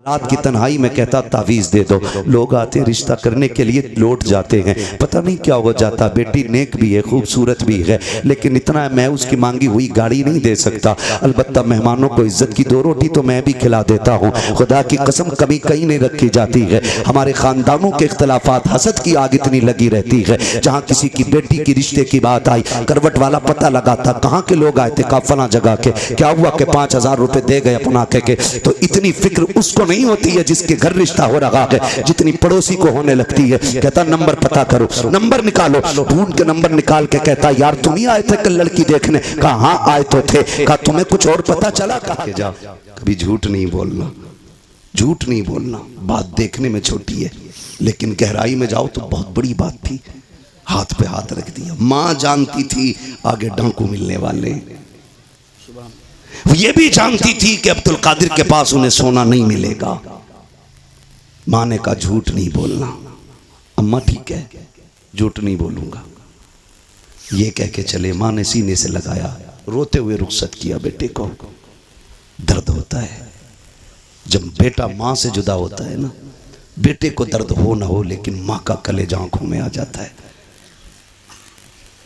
रात की तन्हाई में कहता तावीज़ दे दो। लोग आते रिश्ता करने के लिए लौट जाते हैं, पता नहीं क्या हो जाता। बेटी नेक भी है, खूबसूरत भी है, लेकिन इतना मैं उसकी मांगी हुई गाड़ी नहीं दे सकता। अलबत्ता मेहमानों को इज्जत की 2 रोटी तो मैं भी खिला देता हूँ। खुदा की कसम कमी कहीं नहीं रखी जाती है। हमारे खानदानों के इख्तलाफात, हसद की आग इतनी लगी रहती है। जहाँ किसी की बेटी की रिश्ते की बात आई, करवट वाला पता लगाता कहाँ के लोग आए थे, कहा फला जगह के, क्या हुआ कि 5000 रुपए दे गए अपना के। तो इतनी फिक्र उसको नहीं होती है जिसके घर रिश्ता हो रहा है, जितनी पड़ोसी को होने लगती है। कहता नंबर पता करो, नंबर निकालो। ढूंढ के नंबर निकाल के कहता यार तुम ही आए थे कल लड़की देखने? कहा हाँ आए तो थे। कहा तुम्हें कुछ और पता चला? कहा जा, कभी झूठ नहीं बोलना, झूठ नहीं बोलना। बात देखने में छोटी है लेकिन गहराई में जाओ तो बहुत बड़ी बात थी। हाथ पे हाथ रख दिया। माँ जानती थी आगे डाकू मिलने वाले, ये भी जानती थी कि अब्दुल कादिर के पास उन्हें सोना नहीं मिलेगा। माँ ने कहा झूठ नहीं बोलना। अम्मा ठीक है, झूठ नहीं बोलूंगा, ये कह के चले। माँ ने सीने से लगाया, रोते हुए रुखसत किया। बेटे को दर्द होता है जब बेटा माँ से जुदा होता है ना, बेटे को दर्द हो ना हो लेकिन माँ का कलेजा आंखों में आ जाता है।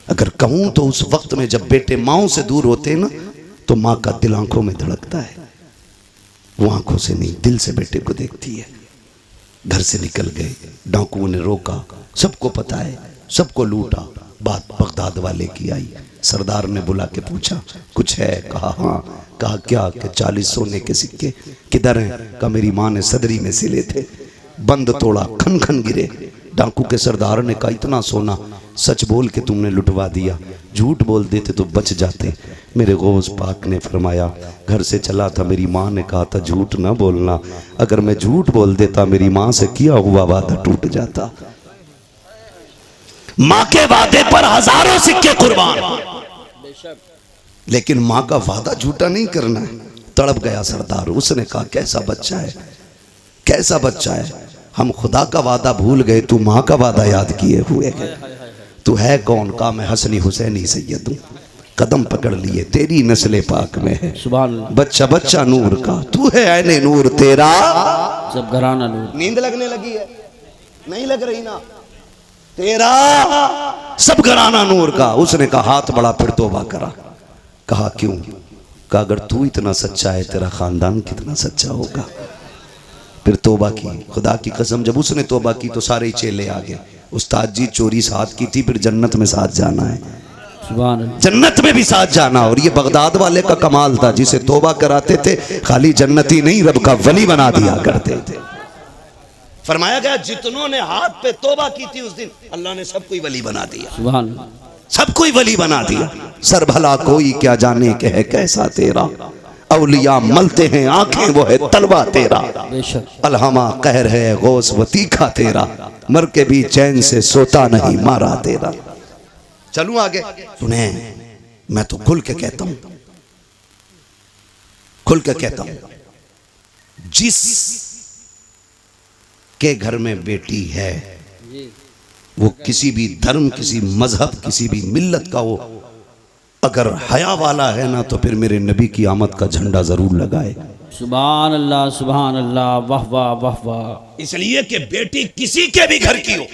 अगर कहूं तो उस वक्त में जब बेटे माओ से दूर होते हैं ना, तो माँ का दिल आंखों में धड़कता है। वो आंखों से नहीं दिल से बेटे को देखती है। घर से निकल गए, डाकुओं ने रोका, सबको पता है, सबको लूटा। बात बगदाद वाले की आई। सरदार ने बुला के पूछा कुछ है? कहा हाँ। कहा क्या? कि 40 सोने के सिक्के। किधर हैं? कहा मेरी माँ ने सदरी में सिले थे। बंद तोड़ा, खन खन गिरे। डाकू के सरदार ने कहा इतना सोना सच बोल के तुमने लुटवा दिया, झूठ बोल देते तो बच जाते। मेरे गौस पाक ने फरमाया घर से चला था, मेरी माँ ने कहा था झूठ ना बोलना। अगर मैं झूठ बोल देता मेरी माँ से किया हुआ वादा टूट जाता। माँ के वादे पर हजारों सिक्के कुर्बान, लेकिन माँ का वादा झूठा नहीं करना है। तड़प गया सरदार। उसने कहा कैसा बच्चा है, कैसा बच्चा है। हम खुदा का वादा भूल गए, तू माँ का वादा याद किए हुए है। तू है कौन? का मैं हसनी हुसैनी सैयद हूँ, कदम पकड़ लिए तेरी नस्ले पाक में है। बच्चा बच्चा नूर का, तू है ऐने नूर तेरा सब घराना नूर। नींद लगने लगी है? नहीं लग रही ना? तेरा सब घराना नूर का। उसने कहा हाथ बड़ा, फिर तौबा करा। कहा क्यों? कहा अगर तू इतना सच्चा है तेरा खानदान कितना सच्चा होगा। फिर तौबा की। खुदा की कसम जब उसने तौबा की तो सारे चेले आ गए। उस्ताद जी चोरी साथ की थी, फिर जन्नत में साथ जाना है, जन्नत में भी साथ जाना। और ये बगदाद वाले का कमाल था, जिसे तौबा कराते थे खाली जन्नती नहीं रब का वली बना दिया करते थे। फरमाया गया जितनों ने हाथ पे तौबा की थी उस दिन अल्लाह ने सबको ही वली बना दिया, सबको ही वली बना दिया। सर भला कोई क्या जाने के है कैसा तेरा, औलिया मलते हैं आंखें वो है तलवा तेरा। अलहमा कहर है गौस व तीखा तेरा, मर के भी चैन से सोता नहीं मारा तेरा। चलूं आगे? सुने मैं तो खुल के कहता हूं, खुल के कहता हूं, जिस के घर में बेटी है वो किसी भी धर्म, किसी मजहब, किसी भी मिल्लत का हो, अगर हया वाला है ना तो फिर मेरे नबी की आमद का झंडा जरूर लगाए। सुभान अल्लाह, सुभान अल्लाह, वाह वाह वाह वाह। इसलिए कि बेटी किसी के भी घर की हो,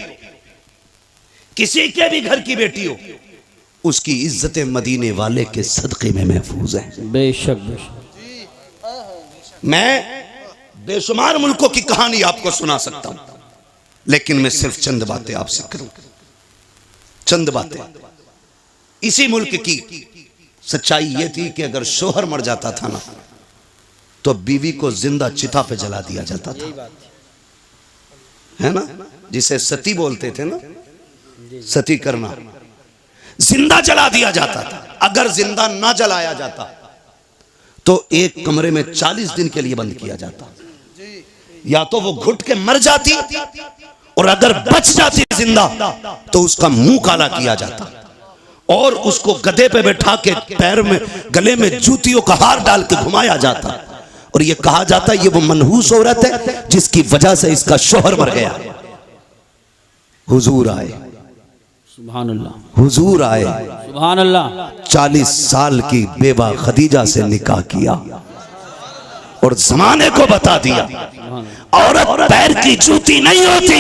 किसी के भी घर की बेटी हो, उसकी इज्जत मदीने वाले के सदक़े में महफूज है। बेशक बेशक। मैं बेशुमार मुल्कों की कहानी आपको सुना सकता हूं, लेकिन मैं सिर्फ चंद बातें आपसे करूं, चंद बातें। इसी मुल्क की सच्चाई यह थी कि अगर शोहर मर जाता था ना तो बीवी को जिंदा चिता पे जला दिया जाता था, है ना, जिसे सती बोलते थे ना, सती करना, जिंदा जला दिया जाता था। अगर जिंदा ना जलाया जाता तो एक कमरे में 40 दिन के लिए बंद किया जाता। या तो वो घुट के मर जाती और अगर बच जाती जिंदा तो उसका मुंह काला किया जाता और उसको गधे पे बैठा के पैर में, गले में जूतियों का हार डाल के घुमाया जाता। और ये कहा जाता ये वो मनहूस औरत है जिसकी वजह से इसका शोहर मर गया। हुजूर आए, सुभान अल्लाह, हुजूर आए, सुभान अल्लाह। 40 साल की बेवा खदीजा से निकाह किया और जमाने को बता दिया औरत पैर की जूती नहीं होती,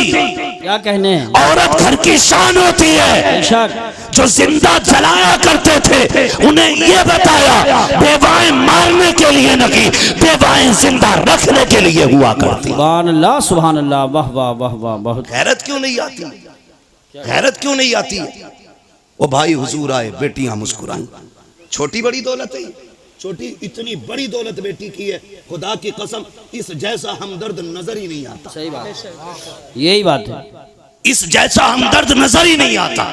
क्या कहने हैं? औरत घर की शान होती है। बेशक जो जिंदा जलाया करते थे उन्हें ये बताया बेवाएं मारने के लिए नहीं, बेवाएं जिंदा रखने के लिए हुआ करती। सुभान अल्लाह, सुभान अल्लाह, वाह वाह वाह वाह। बहुत गैरत क्यों नहीं आती, गैरत क्यों नहीं आती? वो भाई हुजूर आए, बेटियां मुस्कुराई। छोटी बड़ी दौलत है, छोटी इतनी बड़ी दौलत बेटी की है, खुदा की कसम इस जैसा हमदर्द नजर ही नहीं आता। सही बात है, यही बात है। इस जैसा हमदर्द नजर ही नहीं आता।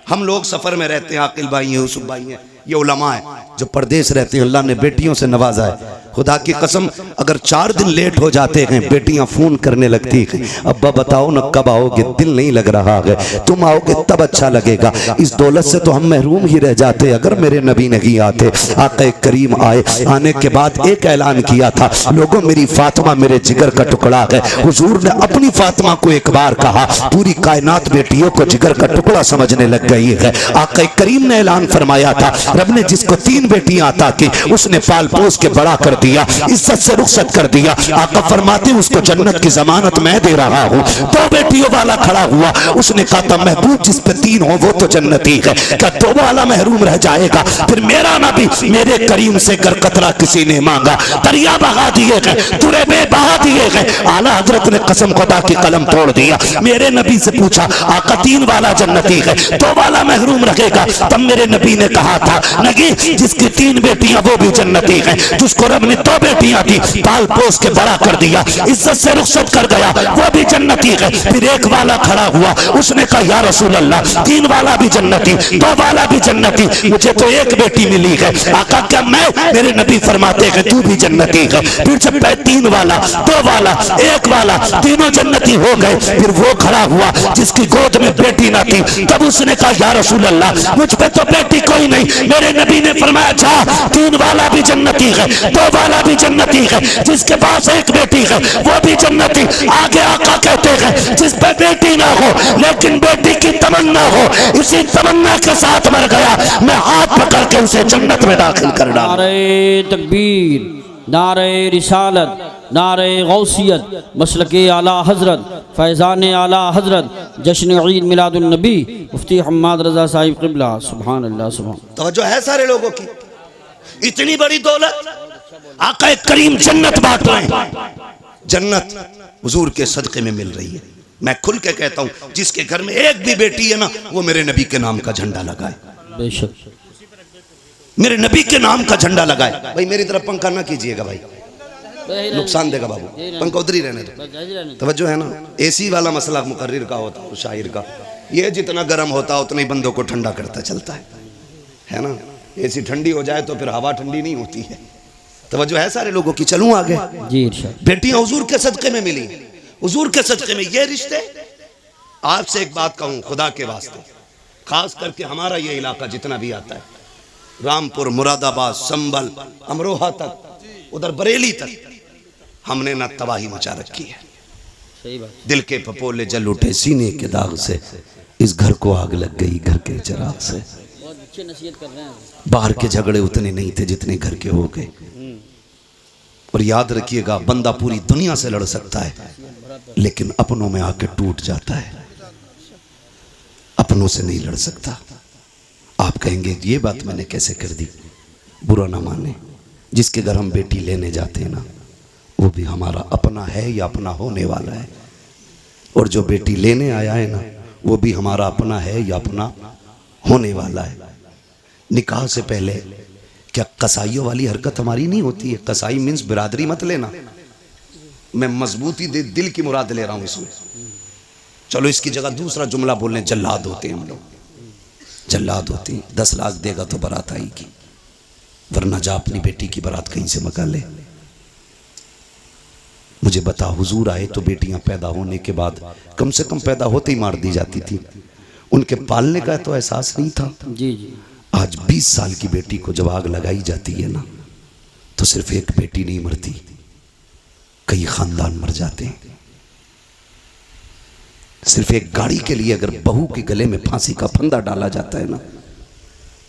हम लोग सफर में रहते हैं, आकिल भाई हैं, यूसुफ भाई हैं, ये उलमा है जो परदेश रहते हैं, अल्लाह ने बेटियों से नवाजा है। खुदा की कसम अगर 4 दिन लेट हो जाते हैं बेटियां फोन करने लगती हैं, अब्बा बताओ ना कब आओगे, दिल नहीं लग रहा है, तुम आओगे तब अच्छा लगेगा। इस दौलत से तो हम महरूम ही रह जाते अगर मेरे नबी नहीं आते। आका करीम आए, आने के बाद एक ऐलान किया था, लोगों मेरी फातिमा मेरे जिगर का टुकड़ा है। हुजूर ने अपनी फातिमा को एक बार कहा, पूरी कायनात बेटियों को जिगर का टुकड़ा समझने लग गई है। आका करीम ने ऐलान फरमाया था, रब ने जिसको 3 बेटियां अता की उसने पाल पोस के बड़ा कर दिया, इज्जत से रुखसत कर दिया। आका फरमाते उसको जन्नत की जमानत मैं दे रहा हूँ। 2 बेटियों वाला खड़ा हुआ, उसने कहा था महबूब जिस पे 3 हो वो तो जन्नती है, क्या 2 वाला महरूम रह जाएगा? फिर मेरा नबी मेरे करीम से गर कतरा किसी ने मांगा, दरिया बहा दिए गए, तुरेबे बहा दिए गए। आला हजरत ने कसम खुदा की कलम तोड़ दिया। मेरे नबी से पूछा आका 3 वाला जन्नती है, 2 वाला महरूम रहेगा? तब मेरे नबी ने कहा था नहीं, जिसकी 3 बेटियां वो भी जन्नती है, जिसको रब ने 2 बेटियां दी, पाल पोस के बड़ा कर दिया, इज्जत से रुखसत कर गया, वो भी जन्नती है। फिर एक वाला खड़ा हुआ, उसने कहा या रसूल अल्लाह 3 वाला भी जन्नती, 2 वाला भी जन्नती, मुझे तो 1 बेटी मिली है। आका क्या मैं? मेरे नबी फरमाते हैं तू भी जन्नती है। फिर जब 3 वाला, 2 वाला, 1 वाला, तीनों जन्नती हो गए, फिर वो खड़ा हुआ जिसकी गोद में बेटी ना थी, तब उसने कहा या रसूल अल्लाह मुझ पे तो बेटी कोई नहीं। मेरे नबी ने फरमाया अच्छा 3 वाला भी जन्नती है, 2 वाला भी जन्नती है, जिसके पास 1 बेटी है वो भी जन्नती। आगे आका कहते हैं जिस पे बेटी ना हो लेकिन बेटी की तमन्ना हो, इसी तमन्ना के साथ मर गया, मैं हाथ पकड़ के उसे जन्नत में दाखिल कर डाला। नारे तकबीर, नारे रिसालत, नारे गौसियत, मसलके आला हजरत, फैज़ान आला हजरत, जश्न ईद मिलादुन नबी मुफ्ती हम्माद रजा साहिब क़िबला। सुभान अल्लाह, सुभान। तवज्जो है सारे लोगों की? इतनी बड़ी दौलत, आका करीम जन्नत बांट रहे हैं, जन्नत हुजूर के सदके में मिल रही है। मैं खुल के कहता हूं जिसके घर में 1 भी बेटी है ना वो मेरे नबी के नाम का झंडा लगाए, बेशक मेरे नबी के नाम का झंडा लगाए। भाई मेरी तरफ पंखा ना कीजिएगा भाई, नुकसान देगा बाबू, पंखा उधर ही रहने दो। तवज्जो है ना? एसी वाला मसला मुकर्रिर का होता है, शायर का, ये जितना गर्म होता उतना ही बंदों को ठंडा करता चलता है ना? एसी ठंडी हो जाए तो फिर हवा ठंडी नहीं होती है। तवज्जो है सारे लोगों की? चलूं आगे? जी इरशाद। बेटियां हुजूर के सदके में मिली, हुजूर के सदके में ये रिश्ते। आपसे एक बात कहूं खुदा के वास्ते, खास करके हमारा ये इलाका जितना भी आता है, रामपुर, मुरादाबाद, संभल, अमरोहा तक, उधर बरेली तक, हमने ना तबाही मचा रखी है। सही बात। दिल के फपोले जल उठे सीने के दाग से, इस घर को आग लग गई घर के चिराग से। बहुत अच्छी नसीहत कर रहे हैं। बाहर के झगड़े उतने नहीं थे जितने घर के हो गए। और याद रखिएगा बंदा पूरी दुनिया से लड़ सकता है लेकिन अपनों में आके टूट जाता है, अपनों से नहीं लड़ सकता। आप कहेंगे ये बात मैंने कैसे कर दी? बुरा ना माने, जिसके घर हम बेटी लेने जाते हैं ना वो भी हमारा अपना है या अपना होने वाला है, और जो बेटी लेने आया है ना वो भी हमारा अपना है या अपना होने वाला है। निकाह से पहले क्या कसाईयों वाली हरकत हमारी नहीं होती है? कसाई मीन्स बिरादरी मत लेना, मैं मजबूती दे दिल की मुराद ले रहा हूं इसमें। चलो इसकी जगह दूसरा जुमला बोलने, जल्लाद होते हैं हम लोग, जल्लाद होते हैं। 10 लाख देगा तो बारात आएगी, वरना जा अपनी बेटी की बारात कहीं से मंगा ले। मुझे बता हुजूर आए तो बेटियां पैदा होने के बाद कम से कम पैदा होते ही मार दी जाती थी, उनके पालने का तो एहसास नहीं था। जी जी। आज 20 साल की बेटी को जब आग लगाई जाती है ना तो सिर्फ एक बेटी नहीं मरती, कई खानदान मर जाते हैं। सिर्फ एक गाड़ी के लिए अगर बहू के गले में फांसी का फंदा डाला जाता है ना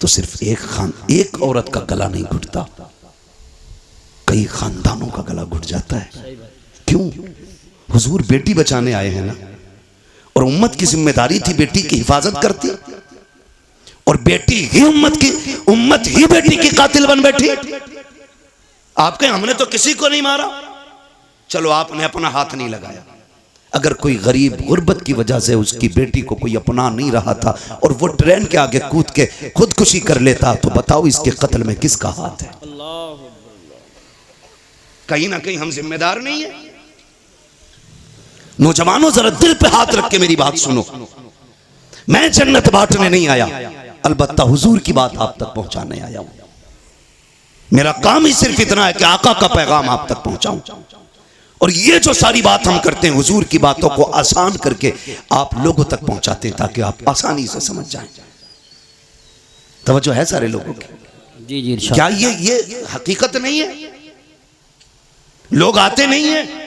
तो सिर्फ एक औरत का गला नहीं घुटता, कई खानदानों का गला घुट जाता है। क्यों? हुजूर बेटी बचाने आए हैं ना, और उम्मत की जिम्मेदारी थी बेटी की हिफाजत करती, और बेटी ही उम्मत ही बेटी की कातिल बन बैठी। आप कहें हमने तो किसी को नहीं मारा, चलो आपने अपना हाथ नहीं लगाया। अगर कोई गरीब गुर्बत की वजह से उसकी बेटी को कोई अपना नहीं रहा था और वो ट्रेन के आगे कूद के खुदकुशी कर लेता, तो बताओ इसके कत्ल में किसका हाथ है? कहीं ना कहीं हम जिम्मेदार नहीं है। नौजवानों जरा दिल पे हाथ रख के मेरी बात सुनो। मैं जन्नत बांटने नहीं आया, अलबत्ता हुजूर की बात आप तक पहुंचाने आया हूं। मेरा काम ही सिर्फ इतना है कि आका का पैगाम आप तक पहुंचाऊं, और ये जो सारी बात हम करते हैं हुजूर की बातों को आसान करके आप लोगों तक पहुंचाते हैं ताकि आप आसानी से समझ जाएं। तवज्जो है सारे लोगों की? जी जी। क्या ये हकीकत नहीं है? लोग आते नहीं हैं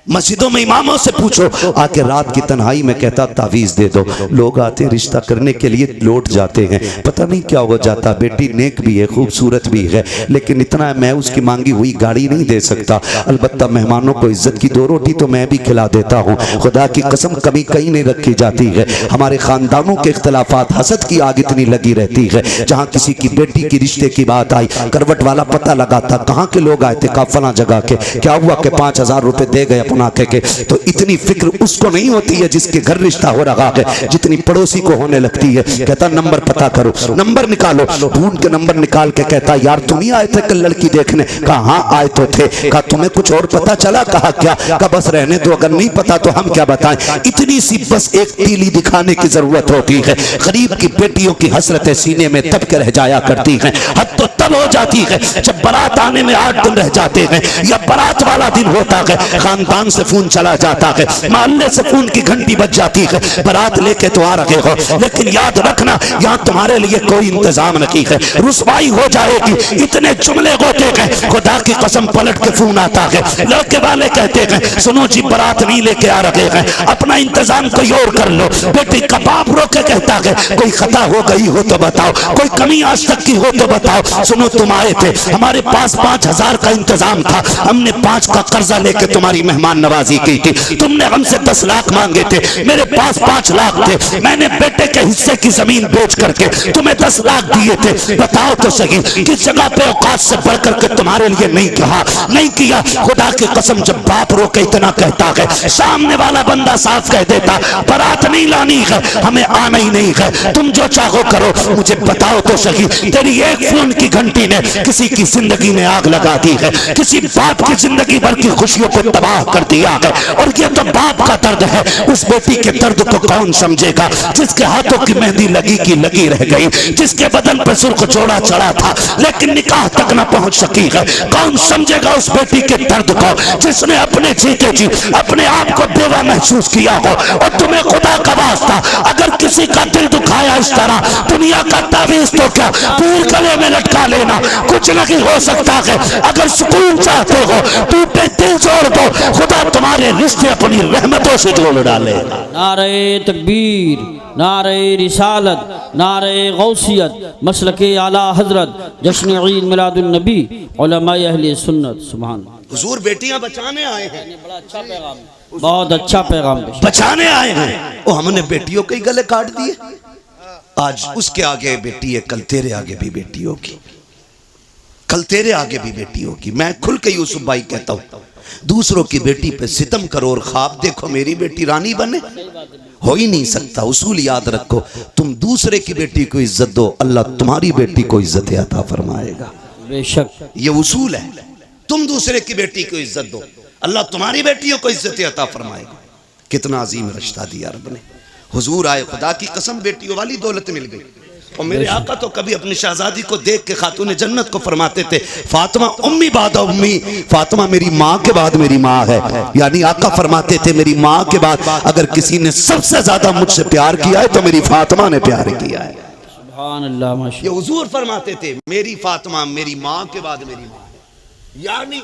मस्जिदों में, इमामों से पूछो आके रात की तन्हाई में कहता तावीज दे दो। लोग आते रिश्ता करने के लिए लौट जाते हैं, पता नहीं क्या हो जाता। बेटी नेक भी है, खूबसूरत भी है, लेकिन इतना मैं उसकी मांगी हुई गाड़ी नहीं दे सकता। अलबत्ता मेहमानों को इज्जत की 2 रोटी तो मैं भी खिला देता हूँ। खुदा की कसम कमी कहीं नहीं रखी जाती है। हमारे खानदानों के इख्तलाफात, हसद की आग इतनी लगी रहती है। जहाँ किसी की बेटी की रिश्ते की बात आई, करवट वाला पता लगाता कहाँ के लोग आए थे, कहा फला जगह के। क्या हुआ कि 5000 रुपए दे गए अपना के। तो इतनी फिक्र उसको नहीं होती है जिसके घर रिश्ता हो रहा है, जितनी पड़ोसी को होने लगती है। कहता नंबर पता करो, नंबर निकालो, ढूंढ के नंबर निकाल के कहता यार तुम ही आए थे कल लड़की देखने? कहा हाँ आए तो थे। कहा तुम्हें कुछ और पता चला? कहा क्या? कहा बस रहने दो, अगर नहीं पता तो हम क्या बताएं। इतनी सी बस एक तीली दिखाने की जरूरत होती है। गरीब की बेटियों की हसरतें सीने में तब के रह जाया करती हैं। हद तो तब हो जाती है जब बारात आने में 8 दिन रह जाते हैं, या बारात वाला दिन होता है, खानदान से फोन चला जाता है, मोहल्ले से फोन की घंटी बज जाती है, बारात लेके तो आ रहे हो, लेकिन याद रखना यहाँ तुम्हारे लिए कोई इंतजाम नहीं है, रुसवाई हो जाएगी। इतने जुमले होते हैं, खुदा की कसम पलट के फोन आता है, लड़के वाले कहते हैं सुनो जी बारात नहीं लेके आ रहे हैं, अपना इंतजाम कोई और कर लो। बेटी का बाप रोके कहता है कोई खता हो गई हो तो बताओ, कोई कमी आज तक की हो तो बताओ। सुनो तुम आए थे, हमारे पास 5000 का इंतजाम था, हमने 5 का कर्जा लेके तुम्हारी मेहमान नवाजी की थी। तुमने हमसे 10 लाख मांगे थे, मेरे पास 5 लाख थे, मैंने बेटे के हिस्से की जमीन बेच करके तुम्हें 10 लाख दिए थे। बताओ तो सही किस जगह पे औकात से बढ़ करके तुम्हारे लिए नहीं कहा, नहीं किया? खुदा की कसम जब बाप रोके इतना कहता है, सामने वाला बंदा साफ कह देता बारात नहीं लानी है, हमें आना ही नहीं है, तुम जो चाहो करो। मुझे बताओ तो सही तेरी एक फोन की घंटी ने किसी की जिंदगी में आग लगा दी है, किसी बाप की जिंदगी भर की खुशियों को तबाह कर दिया है। और ये तो बाप का दर्द है, उस बेटी के दर्द को कौन समझेगा जिसके हाथों की मेहंदी लगी की लगी रह गई, जिसके बदन पर सुर्ख जोड़ा चढ़ा था लेकिन निकाह तक न पहुंच सकी है। कौन समझेगा उस बेटी के दर्द को जिसने अपने जीते जी अपने आप को बेवा महसूस किया हो। और तुम्हें खुदा का वास्ता अगर किसी का दिल दुखाया इस तरह, दुनिया का तावीज तो क्या पीर गले में लटका लेना, कुछ नहीं हो सकता है। अगर सुकून चाहते हो टूटे दिल जोड़ दो, खुदा तुम्हारे रिश्ते अपनी रहमतों से जोड़ डाले। नारे तकबीर, नारे रिसालत, नारे गौसियत, मसलके आला हजरत, जश्न ईद मिलादुन नबी, उलमाए अहले सुन्नत। सुभान हुजूर बेटियां बचाने आए हैं, बड़ा अच्छा पैगाम, बहुत अच्छा पैगाम बचाने आए हैं। वो हमने बेटियों के गले काट दिए। आज उसके आगे बेटी है, कल तेरे आगे भी बेटी होगी, कल तेरे आगे भी बेटी होगी। मैं खुल के यूसुफ भाई कहता हूँ, दूसरों की बेटी पे सितम करो और ख्वाब देखो मेरी बेटी रानी बने, हो ही नहीं सकता। उसूल याद रखो, तुम दूसरे की बेटी को इज्जत दो, अल्लाह तुम्हारी बेटी को इज्जत अता फरमाएगा। बेशक ये उसूल है। तुम दूसरे की बेटी को इज्जत दो, अल्लाह तुम्हारी बेटियों को इज्जत अता फरमाएगा। कितना अजीम रिश्ता दिया रब ने। हुजूर आए, खुदा की कसम बेटियों वाली दौलत मिल गई। और मेरे आका तो कभी अपनी शहजादी को देख के खातून जन्नत को फरमाते थे फातिमा उम्मी बाद उम्मी, फातिमा मेरी माँ के बाद मेरी माँ है। यानी आका फरमाते थे मेरी माँ के बाद अगर किसी ने सबसे ज्यादा मुझसे प्यार किया है तो मेरी फातिमा ने प्यार किया है। सुभान अल्लाह माशाअल्लाह। ये हुजूर फरमाते थे मेरी फातिमा मेरी माँ के बाद मेरी माँ, यानी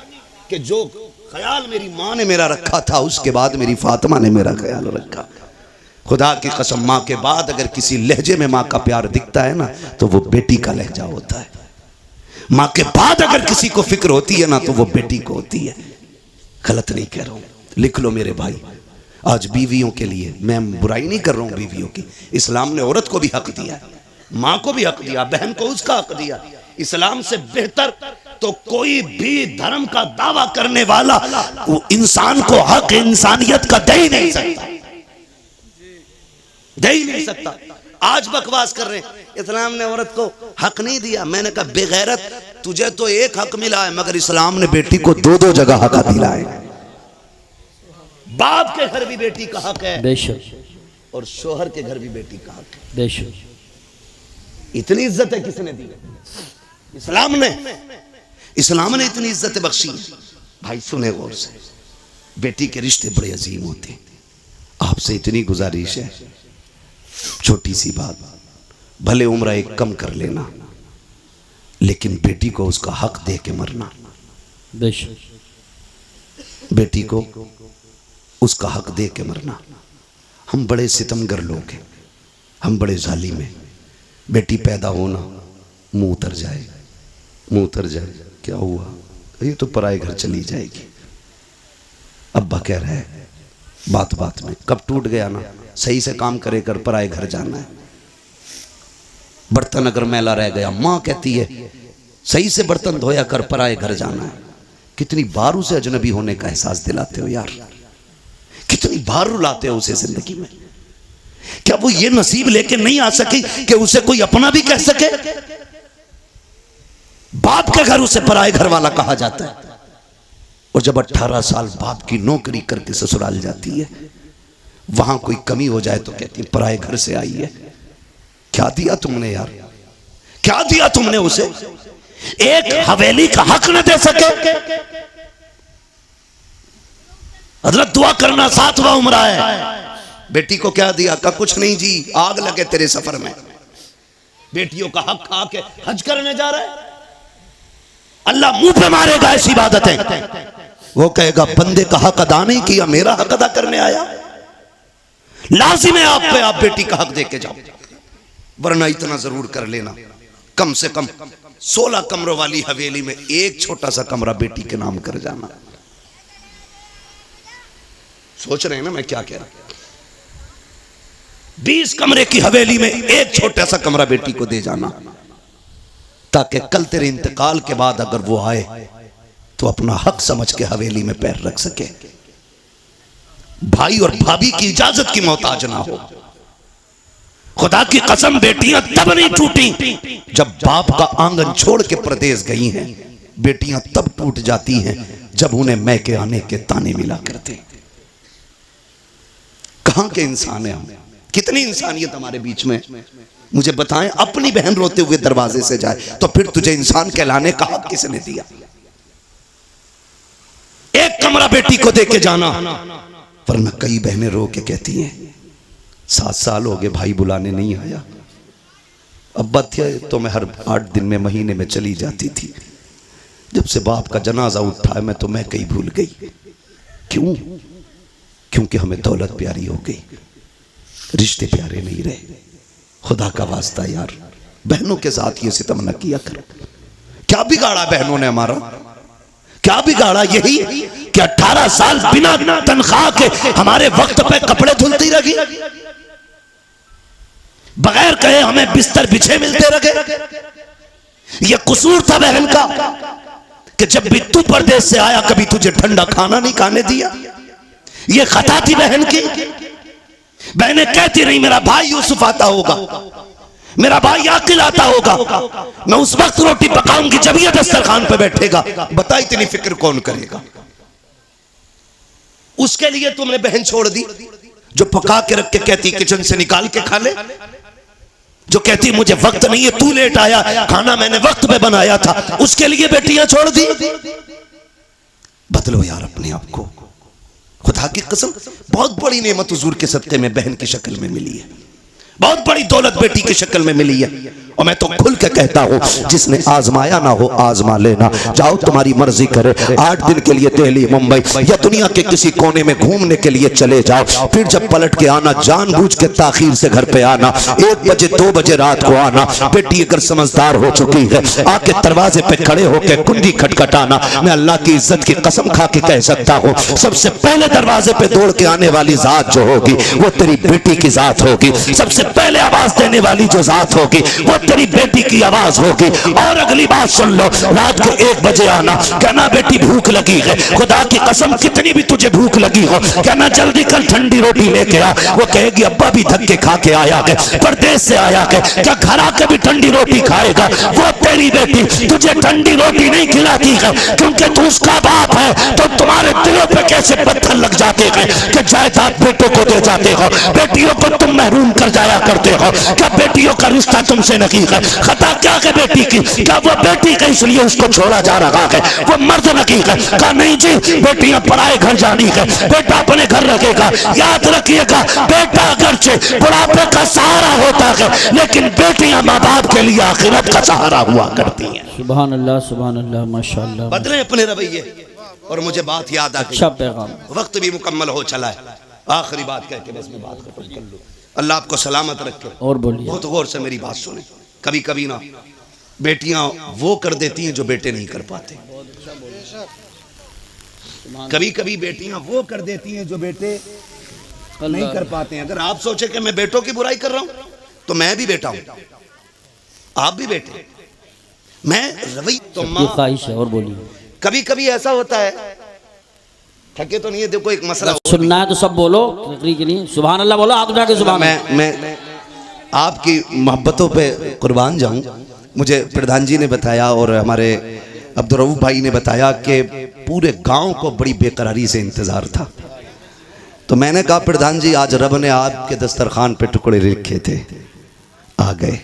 कि जो ख्याल मेरी माँ ने मेरा रखा था उसके बाद मेरी फातिमा ने मेरा ख्याल रखा। खुदा की कसम माँ के बाद अगर किसी लहजे में माँ का प्यार दिखता है ना तो वो बेटी का लहजा होता है। माँ के बाद अगर किसी को फिक्र होती है ना तो वो बेटी को होती है। गलत नहीं कह रहा हूं, लिख लो मेरे भाई। आज बीवियों के लिए मैं बुराई नहीं कर रहा हूं बीवियों की, इस्लाम ने औरत को भी हक दिया है, माँ को भी हक दिया, बहन को उसका हक दिया। इस्लाम से बेहतर तो कोई भी धर्म का दावा करने वाला वो इंसान को हक इंसानियत का दे ही नहीं सकता, दे ही नहीं सकता। आज बकवास कर रहे हैं इस्लाम ने औरत को हक नहीं दिया। मैंने कहा बेगैरत, तुझे तो एक हक मिला है मगर इस्लाम ने बेटी को दो दो जगह हक दिला है। बाप के घर भी बेटी का हक है बेशक, और शोहर के घर भी बेटी का हक है बेशक। इतनी इज्जत है किसने दी? इस्लाम ने, इस्लाम ने इतनी इज्जत बख्शी। भाई सुने गौर से, बेटी के रिश्ते बड़े अजीम होते हैं। आपसे इतनी गुजारिश है, छोटी सी बात, भले उम्र एक कम कर लेना लेकिन बेटी को उसका हक दे के मरना। बेटी को उसका हक दे के मरना। हम बड़े सितमगर लोग हैं, हम बड़े जालिम हैं। बेटी पैदा होना, मुंह उतर जाए, मुंह उतर जाए, क्या हुआ, ये तो पराए घर चली जाएगी। अब्बा कह रहा है बात बात में, कब टूट गया ना, सही से काम करे कर, पराए घर जाना है। बर्तन अगर मैला रह गया, माँ कहती है सही से बर्तन धोया कर, पराए घर जाना है। कितनी बार उसे अजनबी होने का एहसास दिलाते हो यार, कितनी बार रुलाते हो उसे जिंदगी में। क्या वो ये नसीब लेके नहीं आ सकी कि उसे कोई अपना भी कह सके? बाप के घर उसे पराए घर वाला कहा जाता है। और जब 18 साल बाप की नौकरी करके ससुराल जाती है, वहां कोई कमी हो जाए तो कहती है पराए घर से आई है। क्या दिया तुमने यार, क्या दिया तुमने उसे? एक हवेली का हक न दे सके। हजरत दुआ करना 7वां उम्र है। बेटी को क्या दिया? का कुछ नहीं जी, आग लगे तेरे सफर में। बेटियों का हक खा के हज करने जा रहा है, अल्लाह मुंह पे मारेगा ऐसी इबादतें। वो कहेगा बंदे का हक अदा नहीं किया, मेरा हक अदा करने आया। लाजिम है आप पे, आप बेटी का हक दे के जाओ। वरना इतना जरूर कर लेना, कम से कम 16 कमरों वाली हवेली में एक छोटा सा कमरा बेटी के नाम कर जाना। सोच रहे हैं ना मैं क्या कह रहा हूं? 20 कमरे की हवेली में एक छोटा सा कमरा बेटी को दे जाना, ताकि कल तेरे इंतकाल के बाद अगर वो आए तो अपना हक समझ के हवेली में पैर रख सके। भाई और भाभी की इजाजत की मोहताज ना हो। खुदा की कसम, बेटियां तब नहीं टूटी जब बाप का आंगन छोड़ के परदेश गई हैं। बेटियां तब टूट जाती हैं जब उन्हें मैके आने के ताने मिला करते। कहां के इंसान है हम? कितनी इंसानियत हमारे बीच में? मुझे बताएं, अपनी बहन रोते हुए दरवाजे से जाए तो फिर तुझे इंसान कहलाने का हक किसने दिया? एक कमरा बेटी को दे के जाना। वरना कई बहनें रो के कहती हैं 7 साल हो गए भाई बुलाने नहीं आया। अब्बा थे तो मैं हर 8 दिन में, महीने में चली जाती थी। जब से बाप का जनाजा उठा है मैं तो मैं कहीं भूल गई। क्यों? क्योंकि हमें दौलत प्यारी हो गई, रिश्ते प्यारे नहीं रहे। खुदा का वास्ता यार, बहनों के साथ ये सितम न किया करो। क्या बिगाड़ा बहनों ने हमारा? क्या बिगाड़ा? यही कि 18 साल बिना तनख्वाह के हमारे वक्त पे कपड़े धुलती रही, बगैर कहे हमें बिस्तर बिछे मिलते रहे। ये कसूर था बहन का कि जब भी तू परदेश से आया कभी तुझे ठंडा खाना नहीं खाने दिया। ये खता थी बहन की। बहनें कहती रही मेरा भाई यूसुफ आता होगा, मेरा भाई आकिल आता होगा, मैं उस वक्त रोटी पकाऊंगी जब ये दस्तरखान पे बैठेगा। बता इतनी फिक्र कौन करेगा? उसके लिए तुमने बहन छोड़ दी जो पका के रख के कहती किचन से निकाल के खा ले, जो कहती मुझे वक्त नहीं है, तू लेट आया, खाना मैंने वक्त पे बनाया था, उसके लिए बेटियां छोड़ दी। बदलो यार अपने आप को। खुदा की कसम, बहुत बड़ी नेमत हुजूर के सदके में बहन की शक्ल में मिली है, बहुत बड़ी दौलत बेटी की शक्ल में मिली है। और मैं तो खुल के कहता हूँ, जिसने आजमाया ना हो आजमा लेना। जाओ तुम्हारी मर्जी करे, 8 दिन के लिए दिल्ली मुंबई या दुनिया के किसी कोने में घूमने के लिए चले जाओ, फिर जब पलट के आना जानबूझ के ताखीर से घर पे आना, 1 बजे 2 बजे रात को आना। बेटी अगर समझदार हो चुकी है, आके दरवाजे पे खड़े होकर कुंडी खटखटाना। मैं अल्लाह की इज्जत की कसम खा के कह सकता हूँ, सबसे पहले दरवाजे पे दौड़ के आने वाली जात जो होगी वो तेरी बेटी की जात होगी। सबसे पहले आवाज देने वाली जो जात होगी वो तेरी बेटी की आवाज होगी। और अगली बात सुन लो, रात को 1 बजे आना, कहना बेटी भूख लगी है, खुदा की कसम कितनी भी तुझे भूख लगी हो, कहना जल्दी कल ठंडी रोटी लेके आ। वो कहेगी अब्बा भी धक्के खा के आया है, परदेश से आया है, क्या घर आके भी ठंडी रोटी खाएगा? वो तेरी बेटी तुझे ठंडी रोटी नहीं खिलाती है, क्योंकि तू उसका बाप है। तो तुम्हारे दिलों पे कैसे पत्थर लग जाते हैं कि जायदाद बेटों को दे जाते हो, बेटियों को तुम महरूम कर जाया करते हो। क्या बेटियों का रिश्ता तुमसे नहीं है? खता क्या है बेटी की? क्या वो बेटी का इसलिए उसको छोड़ा जा रहा है? वो मर्द नहीं है? कहा नहीं जी, बेटियां पराए घर जानी है, बेटा अपने घर रखेगा। याद रखिएगा, बेटा अगरचे बुढ़ापे का सहारा होता है, लेकिन बेटियां माँ बाप के लिए आखिरत का सहारा हुआ करती हैं। सुभान अल्लाह माशाअल्लाह। बदले अपने रवैये। और मुझे बात याद आ गई, अच्छा पैगाम, वक्त भी मुकम्मल हो चला है, आखिरी बात कह के बस मैं बात खत्म कर लूं। अल्लाह आपको सलामत रखे। और बोलिए। बहुत गौर से मेरी बात सुने। कभी कभी ना बेटियां वो कर देती हैं जो बेटे नहीं कर पाते। कभी कभी बेटियां वो कर देती हैं जो बेटे नहीं कर पाते हैं। अगर आप सोचे कि मैं बेटों की बुराई कर रहा हूं, तो मैं भी बेटा हूं, आप भी बेटे। मैं रवैया तो मां ख्वाहिश है। और बोलिए। कभी कभी ऐसा होता है, थके तो नहीं है, देखो एक मसला सुनना है तो सब बोलो तकरीर के लिए। सुभान अल्लाह बोलो, हाथ उठा के सुभान। मैं आपकी मोहब्बतों पे कुर्बान जाऊं। मुझे प्रधान जी ने बताया और हमारे अब्दुर्रऊफ भाई ने बताया कि पूरे गांव को बड़ी बेकरारी से इंतजार था। तो मैंने कहा प्रधान जी, आज रब ने आपके दस्तरखान पे टुकड़े लिखे थे, आ गए।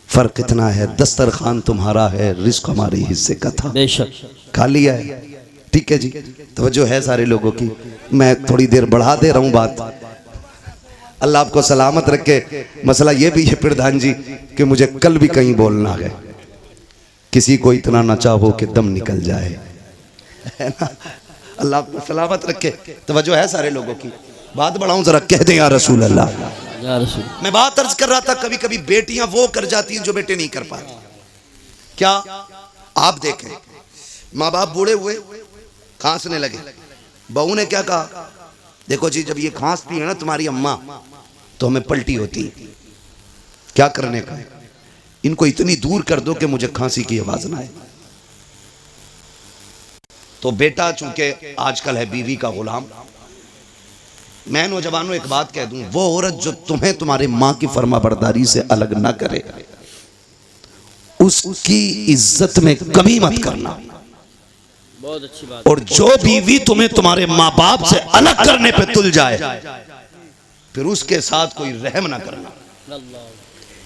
फर्क इतना है, दस्तरखान तुम्हारा है, रिस्क हमारे हिस्से का था, बेशक खा लिया है। ठीक है जी, तवज्जो है सारे लोगों की। मैं थोड़ी देर बढ़ा दे रहा हूँ बात, अल्लाह आपको सलामत रखे। मसला ये भी है प्रधान जी कि मुझे कल भी कहीं बोलना है, किसी को इतना न चाहो कि दम निकल जाए, है ना। अल्लाह आपको सलामत रखे। तवज्जो है सारे लोगों की। बात बढ़ाऊं जरा, कह दें या रसूल अल्लाह। मैं बात अर्ज कर रहा था, कभी कभी बेटियां वो कर जाती हैं जो बेटे नहीं कर पाते। क्या आप देखें, माँ बाप बूढ़े हुए, खांसने लगे, बहू ने क्या कहा, देखो जी जब ये खांसती है ना तुम्हारी अम्मा, तो हमें पलटी होती है। क्या करने का, इनको इतनी दूर कर दो कि मुझे खांसी की आवाज ना आए। तो बेटा चूंकि आजकल है बीवी का गुलाम। मैं नौजवानों एक बात कह दूं, वो औरत जो तुम्हें तुम्हारे माँ की फर्माबरदारी से अलग ना करे, उसकी इज्जत में कमी मत करना। बहुत अच्छी बात। और जो बीवी तुम्हें तुम्हारे माँ बाप से अलग करने पे तुल जाए, फिर उसके साथ कोई रहम ना करना।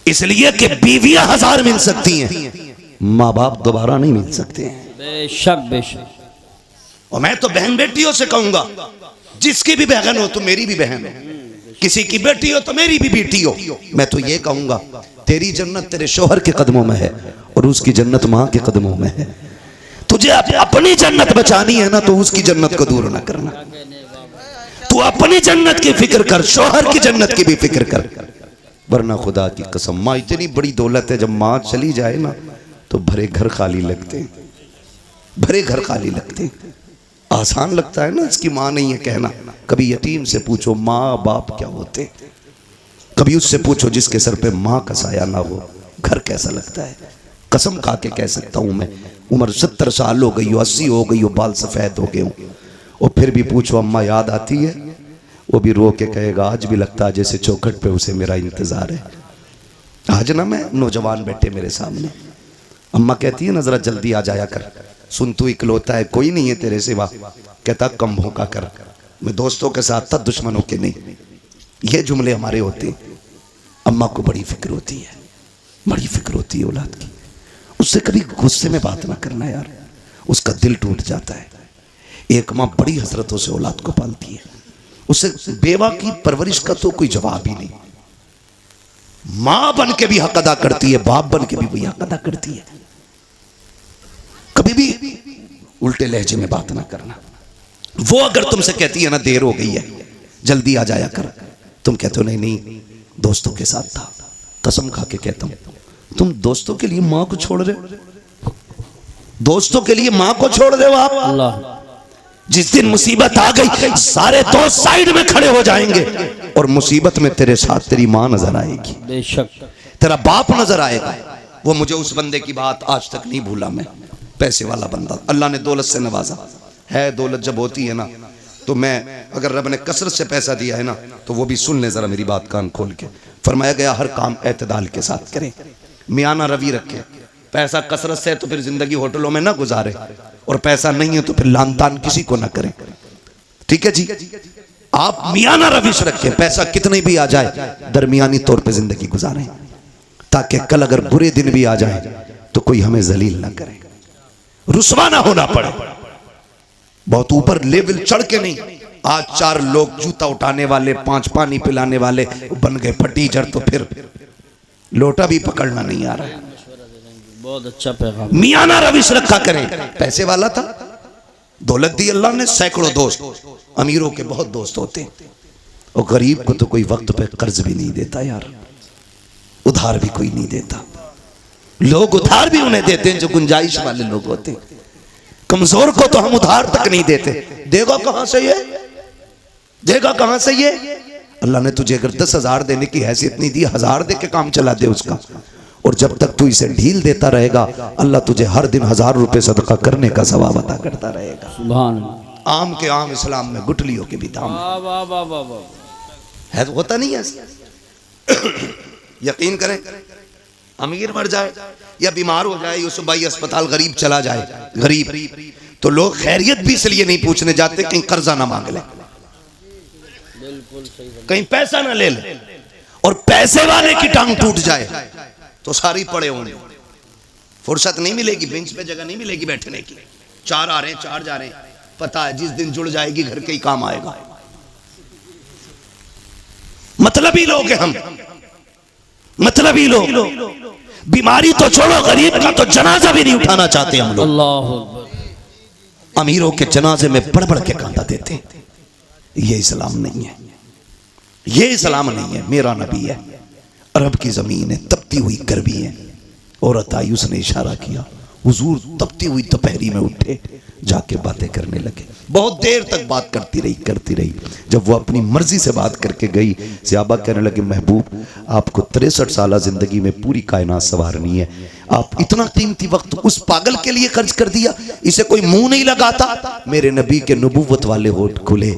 इसलिए कि बीवियां 1000 मिल सकती हैं, माँ बाप दोबारा नहीं मिल सकते हैं। बेशक बेशक। और मैं तो बहन बेटियों से कहूंगा, जिसकी भी बहन हो तो मेरी भी बहन हो, किसी की बेटी हो तो मेरी भी बेटी हो। मैं तो ये कहूंगा, तेरी जन्नत तेरे शोहर के कदमों में है और उसकी जन्नत माँ के कदमों में है। तुझे अपनी जन्नत बचानी है ना, तो उसकी जन्नत को दूर ना करना। तू अपनी जन्नत की फिक्र कर, शोहर की जन्नत की भी फिक्र कर, वरना खुदा की कसम माँ इतनी बड़ी दौलत है, जब माँ चली जाए ना तो भरे घर खाली लगते हैं, भरे घर खाली लगते हैं। आसान लगता है ना, इसकी माँ नहीं है कहना। कभी यतीम से पूछो माँ बाप क्या होते, कभी उससे पूछो जिसके सर पे माँ का साया ना हो, घर कैसा लगता है। कसम खा के कह सकता हूँ मैं, उम्र 70 साल हो गई हो, 80 हो गई हो, बाल सफ़ेद हो गए हूँ, और फिर भी पूछो अम्मा याद आती है, वो भी रो के कहेगा आज भी लगता है जैसे चौखट पे उसे मेरा इंतज़ार है। आज ना मैं नौजवान बैठे मेरे सामने, अम्मा कहती है ना जरा जल्दी आ जाया कर, सुन तू इकलौता है, कोई नहीं है तेरे सिवा। कहता कम भूखा कर, मैं दोस्तों के साथ था दुश्मनों के नहीं। ये जुमले हमारे होते हैं। अम्मा को बड़ी फिक्र होती है, बड़ी फिक्र होती है औलाद की। उससे कभी गुस्से में बात ना करना यार, उसका दिल टूट जाता है। एक माँ बड़ी हसरतों से औलाद को पालती है, उससे बेवा की परवरिश का तो कोई जवाब ही नहीं। मां बन के भी हक अदा करती है, बाप बन के भी वही हक अदा करती है। कभी भी उल्टे लहजे में बात ना करना। वो अगर तुमसे कहती है ना देर हो गई है जल्दी आ जाया कर, तुम कहते हो नहीं नहीं दोस्तों के साथ था, कसम खा के कहता हूं तुम दोस्तों के लिए मां को छोड़ रहे हो, दोस्तों के लिए मां को छोड़ रहे हो आप। अल्लाह, जिस दिन मुसीबत आ गई सारे दोस्त साइड में खड़े हो जाएंगे और मुसीबत में तेरे साथ तेरी मां नजर आएगी, बेशक तेरा बाप नजर आएगा। वो मुझे उस बंदे की बात आज तक नहीं भूला मैं, पैसे वाला बंदा, अल्लाह ने दौलत से नवाजा है। दौलत जब होती है ना तो मैं, अगर रब ने कसरत से पैसा दिया है ना तो वो भी सुन ले जरा मेरी बात कान खोल के। फरमाया गया हर काम एतदाल के साथ करें, मियाना रवि रखे। पैसा कसरत से है तो फिर जिंदगी होटलों में ना गुजारे, और पैसा नहीं है तो फिर लान तान किसी को ना करें। ठीक है जी, आप मियाना रविश रखें, पैसा कितने भी आ जाए दरमियानी तौर पे जिंदगी गुजारें, ताकि कल अगर बुरे दिन भी आ जाए तो कोई हमें जलील ना करे, रुसवा ना होना पड़े। बहुत ऊपर लेवल चढ़ के नहीं। आज 4 लोग जूता उठाने वाले, 5 पानी पिलाने वाले बन गए फटीचर, तो फिर लोटा भी पकड़ना नहीं आ रहा है। बहुत अच्छा पैगाम। मियाना रविश रखा करें। पैसे वाला था, दौलत दी अल्लाह ने, सैकड़ों दोस्त, अमीरों के बहुत दोस्त होते, और गरीब को तो कोई वक्त पे कर्ज भी नहीं देता यार, उधार भी कोई नहीं देता। लोग उधार भी उन्हें देते हैं जो गुंजाइश वाले लोग होते, कमजोर को तो हम उधार तक नहीं देते। देगा कहां से ये, देगा कहां से ये। अल्लाह ने तुझे अगर 10,000 देने की हैसियत नहीं दी, 1000 दे के काम चला दे उसका, और जब तक तू इसे ढील देता रहेगा अल्लाह तुझे हर दिन 1000 रुपए सदका करने का सवाब अता करता रहेगा। सुभान अल्लाह। आम के आम इस्लाम में गुटलियों के भी दाम वाह वाह वाह वाह वाह। है, तो होता नहीं है। यकीन करें, अमीर मर जाए या बीमार हो जाए, यूसुफ भाई अस्पताल, गरीब चला जाए, गरीब, तो लोग खैरियत भी इसलिए नहीं पूछने जाते कहीं कर्जा ना मांग ले, कहीं पैसा ना ले ले, और पैसे वाले की टांग टूट जाए तो सारी पड़े होंगे, फुर्सत नहीं मिलेगी, बेंच पे जगह नहीं मिलेगी बैठने की। 4 आ रहे हैं 4 जा रहे हैं, पता है जिस दिन जुड़ जाएगी घर के ही काम आएगा। मतलबी लोग हैं हम, मतलबी लोग। बीमारी तो छोड़ो, गरीब का तो जनाजा भी नहीं उठाना चाहते हम लोग। अल्लाहु अकबर। अमीरों के जनाजे में बढ़ बढ़ के कांदा देते हैं। ये इस्लाम नहीं है, ये इस्लाम नहीं है। मेरा नबी है, अरब की जमीन है, तपती हुई गर्मी है। औरत आई, उसने इशारा किया, हुजूर तपती हुई दोपहरी में उठे, जाके बातें करने लगे। बहुत देर तक बात करती रही। जब वो अपनी मर्जी से बात करके गई, सहाबा कहने लगे महबूब आपको 63 साल जिंदगी में पूरी कायनात संवारनी है, आप इतना कीमती वक्त उस पागल के लिए खर्च कर दिया, इसे कोई मुंह नहीं लगाता। मेरे नबी के नबूवत वाले होठ खुले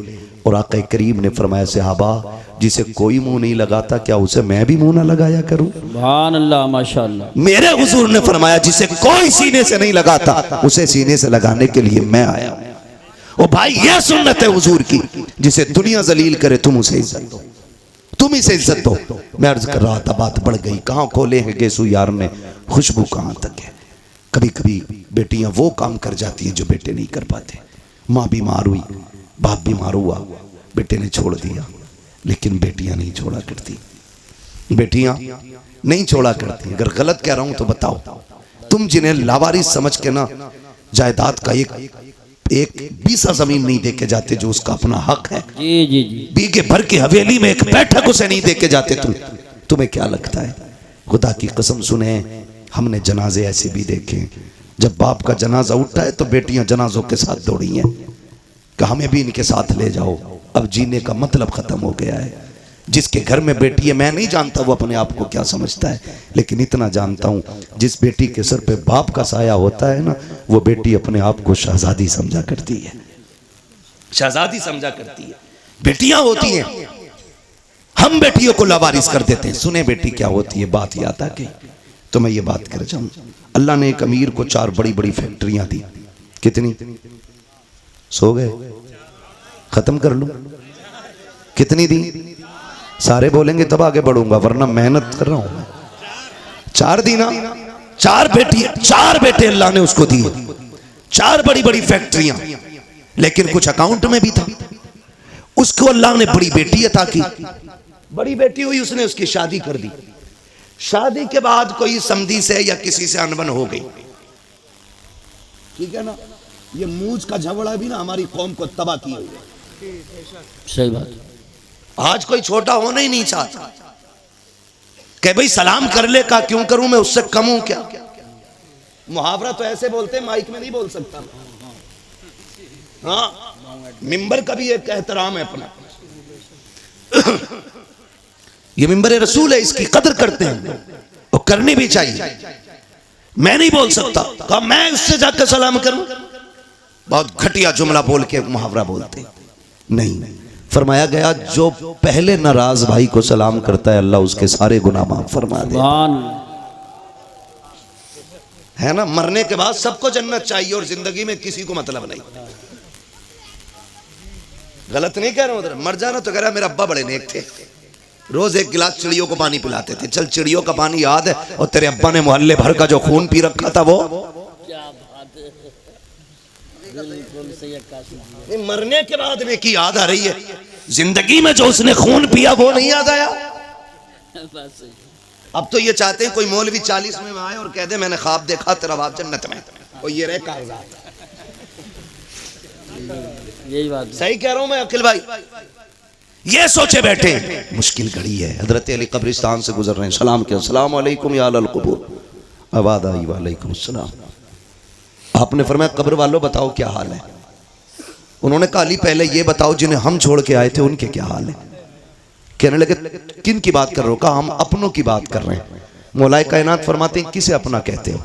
और आका करीम ने फरमाया सहाबा जिसे कोई मुंह नहीं लगाता क्या उसे मैं भी मुंह ना लगाया करूं। सुभान अल्लाह, माशाअल्लाह। मेरे हुजूर ने फरमाया जिसे कोई सीने से नहीं लगाता उसे सीने से लगाने के लिए मैं आया हूं। ओ भाई ये सुन्नत है हुजूर की, जिसे दुनिया जलील करे तुम उसे इज्जत दो, तुम इसे इज्जत दो। मैं अर्ज कर रहा था, बात बढ़ गई। कहां खोले हैं गेसू यार ने, खुशबू कहां तक है। कभी कभी बेटियां वो काम कर जाती हैं जो बेटे नहीं कर पाते। माँ बीमार हुई, बाप बीमार हुआ, बेटे ने छोड़ दिया, लेकिन बेटियां नहीं छोड़ा करती, बेटियां नहीं छोड़ा करती। अगर गलत कह रहा हूं तो बताओ, तुम जिन्हें लावारिस समझ के ना जायदाद का एक बीसा जमीन नहीं देके जाते जो उसका अपना हक है, जी जी जी, बीघे भर की हवेली में एक बैठक उसे नहीं देके जाते, तुम्हें क्या लगता है? खुदा की कसम सुने, हमने जनाजे ऐसे भी देखे, जब बाप का जनाजा उठता है तो बेटियां जनाजों के साथ दौड़ी हैं कि हमें भी इनके साथ ले जाओ। अब जीने का मतलब खत्म हो गया है। जिसके घर में बेटी है, मैं नहीं जानता वो अपने आप को क्या समझता है, लेकिन इतना जानता हूं जिस बेटी के सर पे बाप का साया होता है ना, वो बेटी अपने आप को शहजादी समझा करती है, शहजादी समझा करती है। बेटियां होती हैं, हम बेटियों को लावारिस कर देते हैं। सुने बेटी क्या होती है, बात याद आ गई तो मैं ये बात कर जाऊं। अल्लाह ने एक अमीर को 4 बड़ी बड़ी फैक्ट्रियां दी। कितनी? सो गए? खत्म कर लूं? कितनी दी? सारे बोलेंगे तब आगे बढ़ूंगा, वरना मेहनत कर रहा हूं। 4 दी ना? 4 बेटी, 4 बेटे अल्लाह ने उसको दिए, 4 बड़ी बड़ी फैक्ट्रियां, लेकिन कुछ अकाउंट में भी था। उसको अल्लाह ने बड़ी बेटी अता की, बड़ी बेटी हुई, उसने उसकी शादी कर दी। शादी के बाद कोई समधी से या किसी से अनबन हो गई, ठीक है ना, ये मूंछ का झगड़ा भी ना हमारी कौम को तबाह किए हुए। सही बात। आज कोई छोटा होना ही नहीं चाहता कि भाई सलाम कर ले का क्यों करूं मैं, उससे कम हूं क्या। मुहावरा तो ऐसे बोलते हैं, माइक में नहीं बोल सकता। हाँ, मिंबर का भी एक एहतराम है अपना। ये मिंबर रसूल है, इसकी कदर करते हैं और करनी भी चाहिए। मैं नहीं बोल सकता, कहा मैं उससे जाकर सलाम करूं, बहुत घटिया जुमला बोल के मुहावरा बोलते नहीं। फरमाया गया जो पहले नाराज भाई को सलाम करता है अल्लाह उसके सारे गुनाह माफ फरमा दे, है ना। मरने के बाद सबको जन्नत चाहिए और जिंदगी में किसी को मतलब नहीं। गलत नहीं कह रहा हूं, उधर मर जाना तो कह रहा मेरा अब्बा बड़े नेक थे, रोज एक गिलास चिड़ियों को पानी पिलाते थे। चल चिड़ियों का पानी याद है, और तेरे अब्बा ने मोहल्ले भर का जो खून पी रखा था वो क्या बात है। मरने के बाद नेकी याद आ रही है, जिंदगी में जो उसने खून पिया वो नहीं याद आया। अब तो ये चाहते हैं कोई मौलवी 40 में आए और कह दे मैंने ख्वाब देखा तेरा बाप जन्नत में, और ये रहे कागजात। यही बात सही कह रहा हूं मैं अखिल भाई। ये सोचे बैठे मुश्किल घड़ी है। हजरत अली कब्रिस्तान से गुजर रहे हैं, सलाम किया, अस्सलाम वालेकुम या अहल क़ुबूर। आवाज़ आई वालेकुम अस्सलाम। आपने फरमाया कब्र वालों बताओ क्या हाल है। उन्होंने कहा अली पहले ये बताओ जिन्हें हम छोड़ के आए थे उनके क्या हाल है। कहने लगे किन की बात कर रहे हो। कहा हम अपनों की बात कर रहे हैं। मौलाए कायनात फरमाते हैं किसे अपना कहते हो।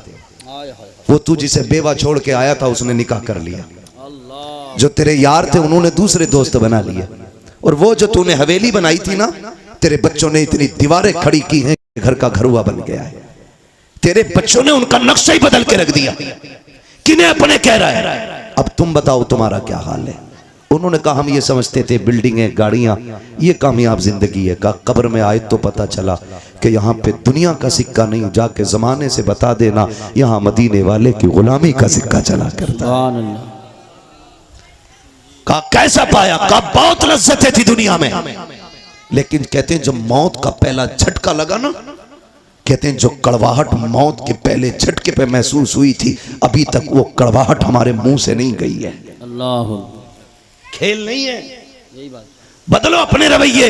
वो तू जिसे बेवा छोड़ के आया था उसने निकाह कर लिया, जो तेरे यार थे उन्होंने दूसरे दोस्त बना लिए, और वो जो तूने हवेली बनाई थी ना, तेरे बच्चों ने इतनी दीवारें खड़ी की हैं घर का घरुआ बन गया है। तेरे बच्चों ने उनका नक्शा ही बदल के रख दिया। किन्हें अपने कह रहा है। अब तुम बताओ तुम्हारा क्या हाल है। उन्होंने कहा हम ये समझते थे बिल्डिंगें गाड़ियां ये कामयाब जिंदगी है। कहा कब्र में आए तो पता चला कि यहाँ पे दुनिया का सिक्का नहीं, जाके जमाने से बता देना यहाँ मदीने वाले की गुलामी का सिक्का चला करता। कहा कैसा पाया। कहा बहुत लज्जतें थी दुनिया में, लेकिन कहते हैं जब मौत का पहला झटका लगा ना, कहते हैं जो कड़वाहट मौत के पहले झटके पे महसूस हुई थी अभी तक वो कड़वाहट हमारे मुंह से नहीं गई है। अल्लाह, खेल नहीं है। यही बात। बदलो अपने रवैये।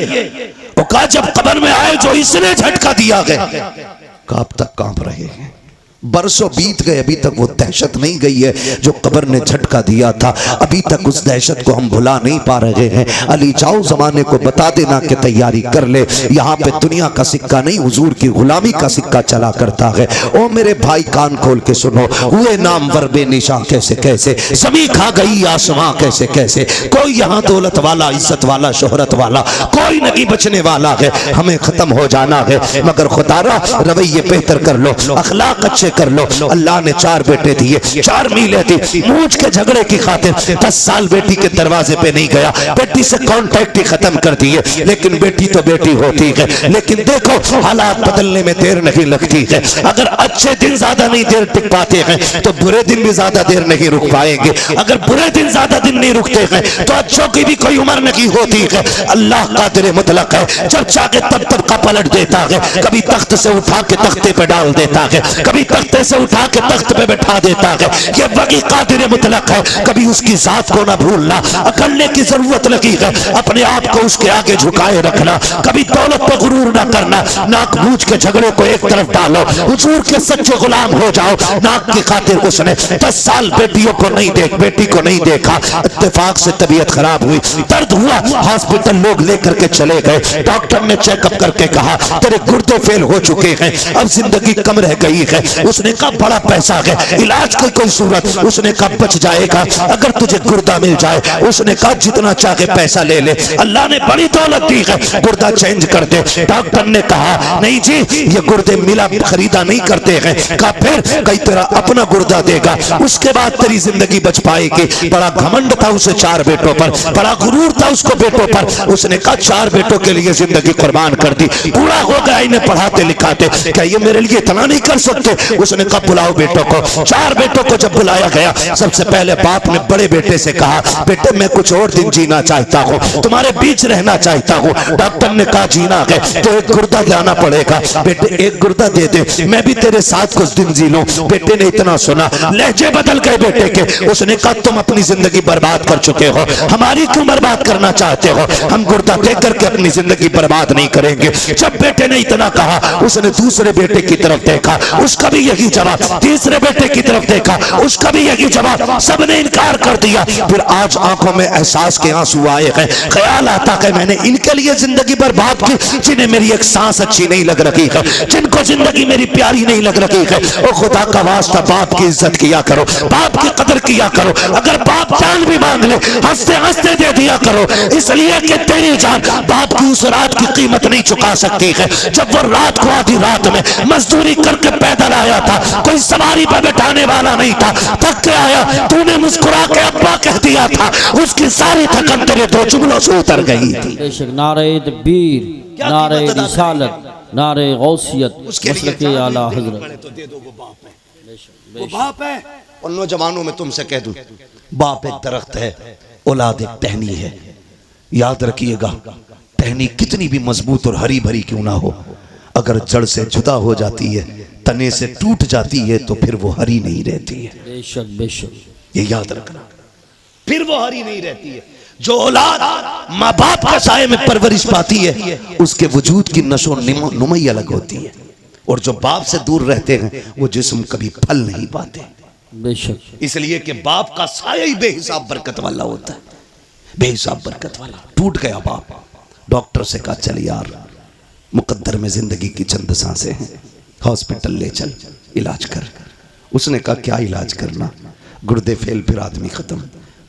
वो कहा जब कब्र में आए जो इसने झटका दिया गया, कहा अब तक कांप रहे हैं। बरसों बीत गए अभी तक वो दहशत नहीं गई है जो कब्र ने झटका दिया था। अभी तक उस दहशत को हम भुला नहीं पा रहे हैं। अली जाओ जमाने को बता देना कि तैयारी कर ले, यहाँ पे दुनिया का सिक्का नहीं हुजूर की गुलामी का सिक्का चला करता है। ओ मेरे भाई कान खोल के सुनो, हुए नाम वर्बे निशा कैसे कैसे, सभी खा गई आसमां कैसे कैसे। कोई यहाँ दौलत वाला, इज्जत वाला, शोहरत वाला कोई नहीं बचने वाला है। हमें खत्म हो जाना है, मगर खुदारा रवैये बेहतर कर लो, अखलाक अच्छे कर लो। अल्लाह ने 4 बेटे दिए, 4 मीलें दी। मूंछ के झगड़े की खातिर 10 साल बेटी के दरवाजे पे नहीं गया, बेटी से कांटेक्ट ही खत्म कर दिए। लेकिन बेटी तो बेटी होती है। लेकिन देखो हालात बदलने में देर नहीं लगती है। अगर अच्छे दिन ज्यादा नहीं देर टिक पाते हैं तो बुरे दिन भी ज्यादा देर नहीं रुक पाएंगे। अगर बुरे दिन ज्यादा दिन नहीं रुकते हैं तो अच्छों की भी कोई उम्र नहीं होती है। अल्लाह कादिर मुतलक है, जब चाहे तब तब का पलट देता है। कभी तख्त से उठा के तख्ते पे डाल देता है, कभी तख्ते से उठा के तख्त पे बैठा देता है। ये वही कादिर मुतलक है। कभी उसकी जात को ना भूलना, अकड़ने की जरूरत लगी है, अपने आप को उसके आगे झुकाए रखना। कभी दौलत पे गुरूर ना करना, नाक बूझ के झगड़े को एक तरफ डालो, हुजूर के सच्चे गुलाम हो जाओ। नाक की खातिर उसने 10 साल बेटियों को नहीं बेटी को नहीं देखा। इत्तेफाक से तबीयत खराब हुई, दर्द हुआ, हॉस्पिटल लोग लेकर के चले गए। डॉक्टर ने चेकअप करके कहा तेरे गुर्दे फेल हो चुके हैं, अब जिंदगी कम रह गई है। उसने कहा बड़ा पैसा है, इलाज की कोई सूरत। उसने कहा बच जाएगा अगर तुझे गुर्दा मिल जाए। उसने कहा जितना चाहे पैसा ले ले, अल्लाह ने बड़ी दौलत दी है, गुर्दा चेंज कर दे। डॉक्टर ने कहा नहीं जी ये गुर्दे मिला खरीदा नहीं करते हैं। कहा फिर कई तेरा अपना गुर्दा देगा, उसके बाद तेरी जिंदगी बच पाएगी। बड़ा घमंड था उसे 4 बेटों पर, बड़ा गुरूर था उसको बेटों पर। उसने कहा 4 बेटों के लिए जिंदगी कुर्बान कर दी, पूरा हो गया इन्हें पढ़ाते लिखाते। क्या ये मेरे लिए इतना नहीं कर सकते। उसने कहा बुलाओ बेटों को। 4 बेटों को जब बुलाया गया, सबसे पहले बाप ने बड़े बेटे से कहा, बेटे मैं कुछ और दिन जीना चाहता हूँ, तुम्हारे बीच रहना चाहता हूँ। डॉक्टर ने कहा जीना है तो एक गुर्दा जाना पड़ेगा, बेटे एक गुर्दा दे दे, मैं भी तेरे साथ कुछ दिन जी लूं। बेटे ने इतना सुना, लहजे बदल गए बेटे के। उसने कहा तुम अपनी जिंदगी बर्बाद कर चुके हो, हमारी क्यों बर्बाद करना चाहते हो? हम गुर्दा दे करके अपनी जिंदगी बर्बाद नहीं करेंगे। जब बेटे ने इतना कहा, उसने दूसरे बेटे की तरफ देखा, उसका भी यही जवाब। तीसरे बेटे की तरफ देखा, उसका भी यही जवाब। सबने इनकार कर दिया। फिर आज आंखों में एहसास के आंसू आए हैं। ख्याल आता है मैंने इनके लिए जिंदगी बर्बाद की, जिन्हें मेरी एक सांस अच्छी नहीं लग रही है, जिनको जिंदगी मेरी प्यारी नहीं लग रही है। ओ खुदा का वास्ता, बाप की इज्जत किया करो, बाप की कदर किया करो। अगर बाप जान भी मांग ले, हंसते हंसते दे दिया करो, इसलिए कि तेरी जान बाप की उस रात की कीमत नहीं चुका सकती है, जब वो रात को आधी रात में मजदूरी करके पैदल आया था, कोई सवारी पर बैठाने वाला नहीं था, थक के आया, तूने मुस्कुरा के अब्बा कह दिया था, उसकी सारी थकन तेरे 2 जुमलों से उतर गई थी। बेशक नारे तकबीर, नारे रिसालत, नारे गौसियत, मसलके आला हजरत। तो दे दो, वो बाप है, वो बाप है। और नौजवानों में तुमसे कह दूं, बाप एक दरख्त है, औलाद एक टहनी है। याद रखिएगा, टहनी कितनी भी मजबूत और हरी भरी क्यों ना हो, अगर जड़ से जुदा हो जाती है, तने से टूट जाती है, तो फिर वो हरी नहीं रहती है। बेशक बेशक, ये याद रखना, फिर वो हरी नहीं रहती है। जो औलाद माँ बाप के साए में परवरिश पाती है, उसके वजूद की नशो नुमाई अलग होती है। और जो बाप से दूर रहते हैं, वो जिस्म कभी फल नहीं पाते। बेशक, इसलिए कि बाप का साया ही बेहिसाब बरकत वाला होता है, बेहिसाब बरकत वाला। टूट गया बाप, डॉक्टर से कहा चल यार, मुकद्दर में जिंदगी की चंद सांसें हैं, हॉस्पिटल ले चल, इलाज कर। उसने कहा क्या इलाज करना? गुर्दे फेल, फिर आदमी खत्म।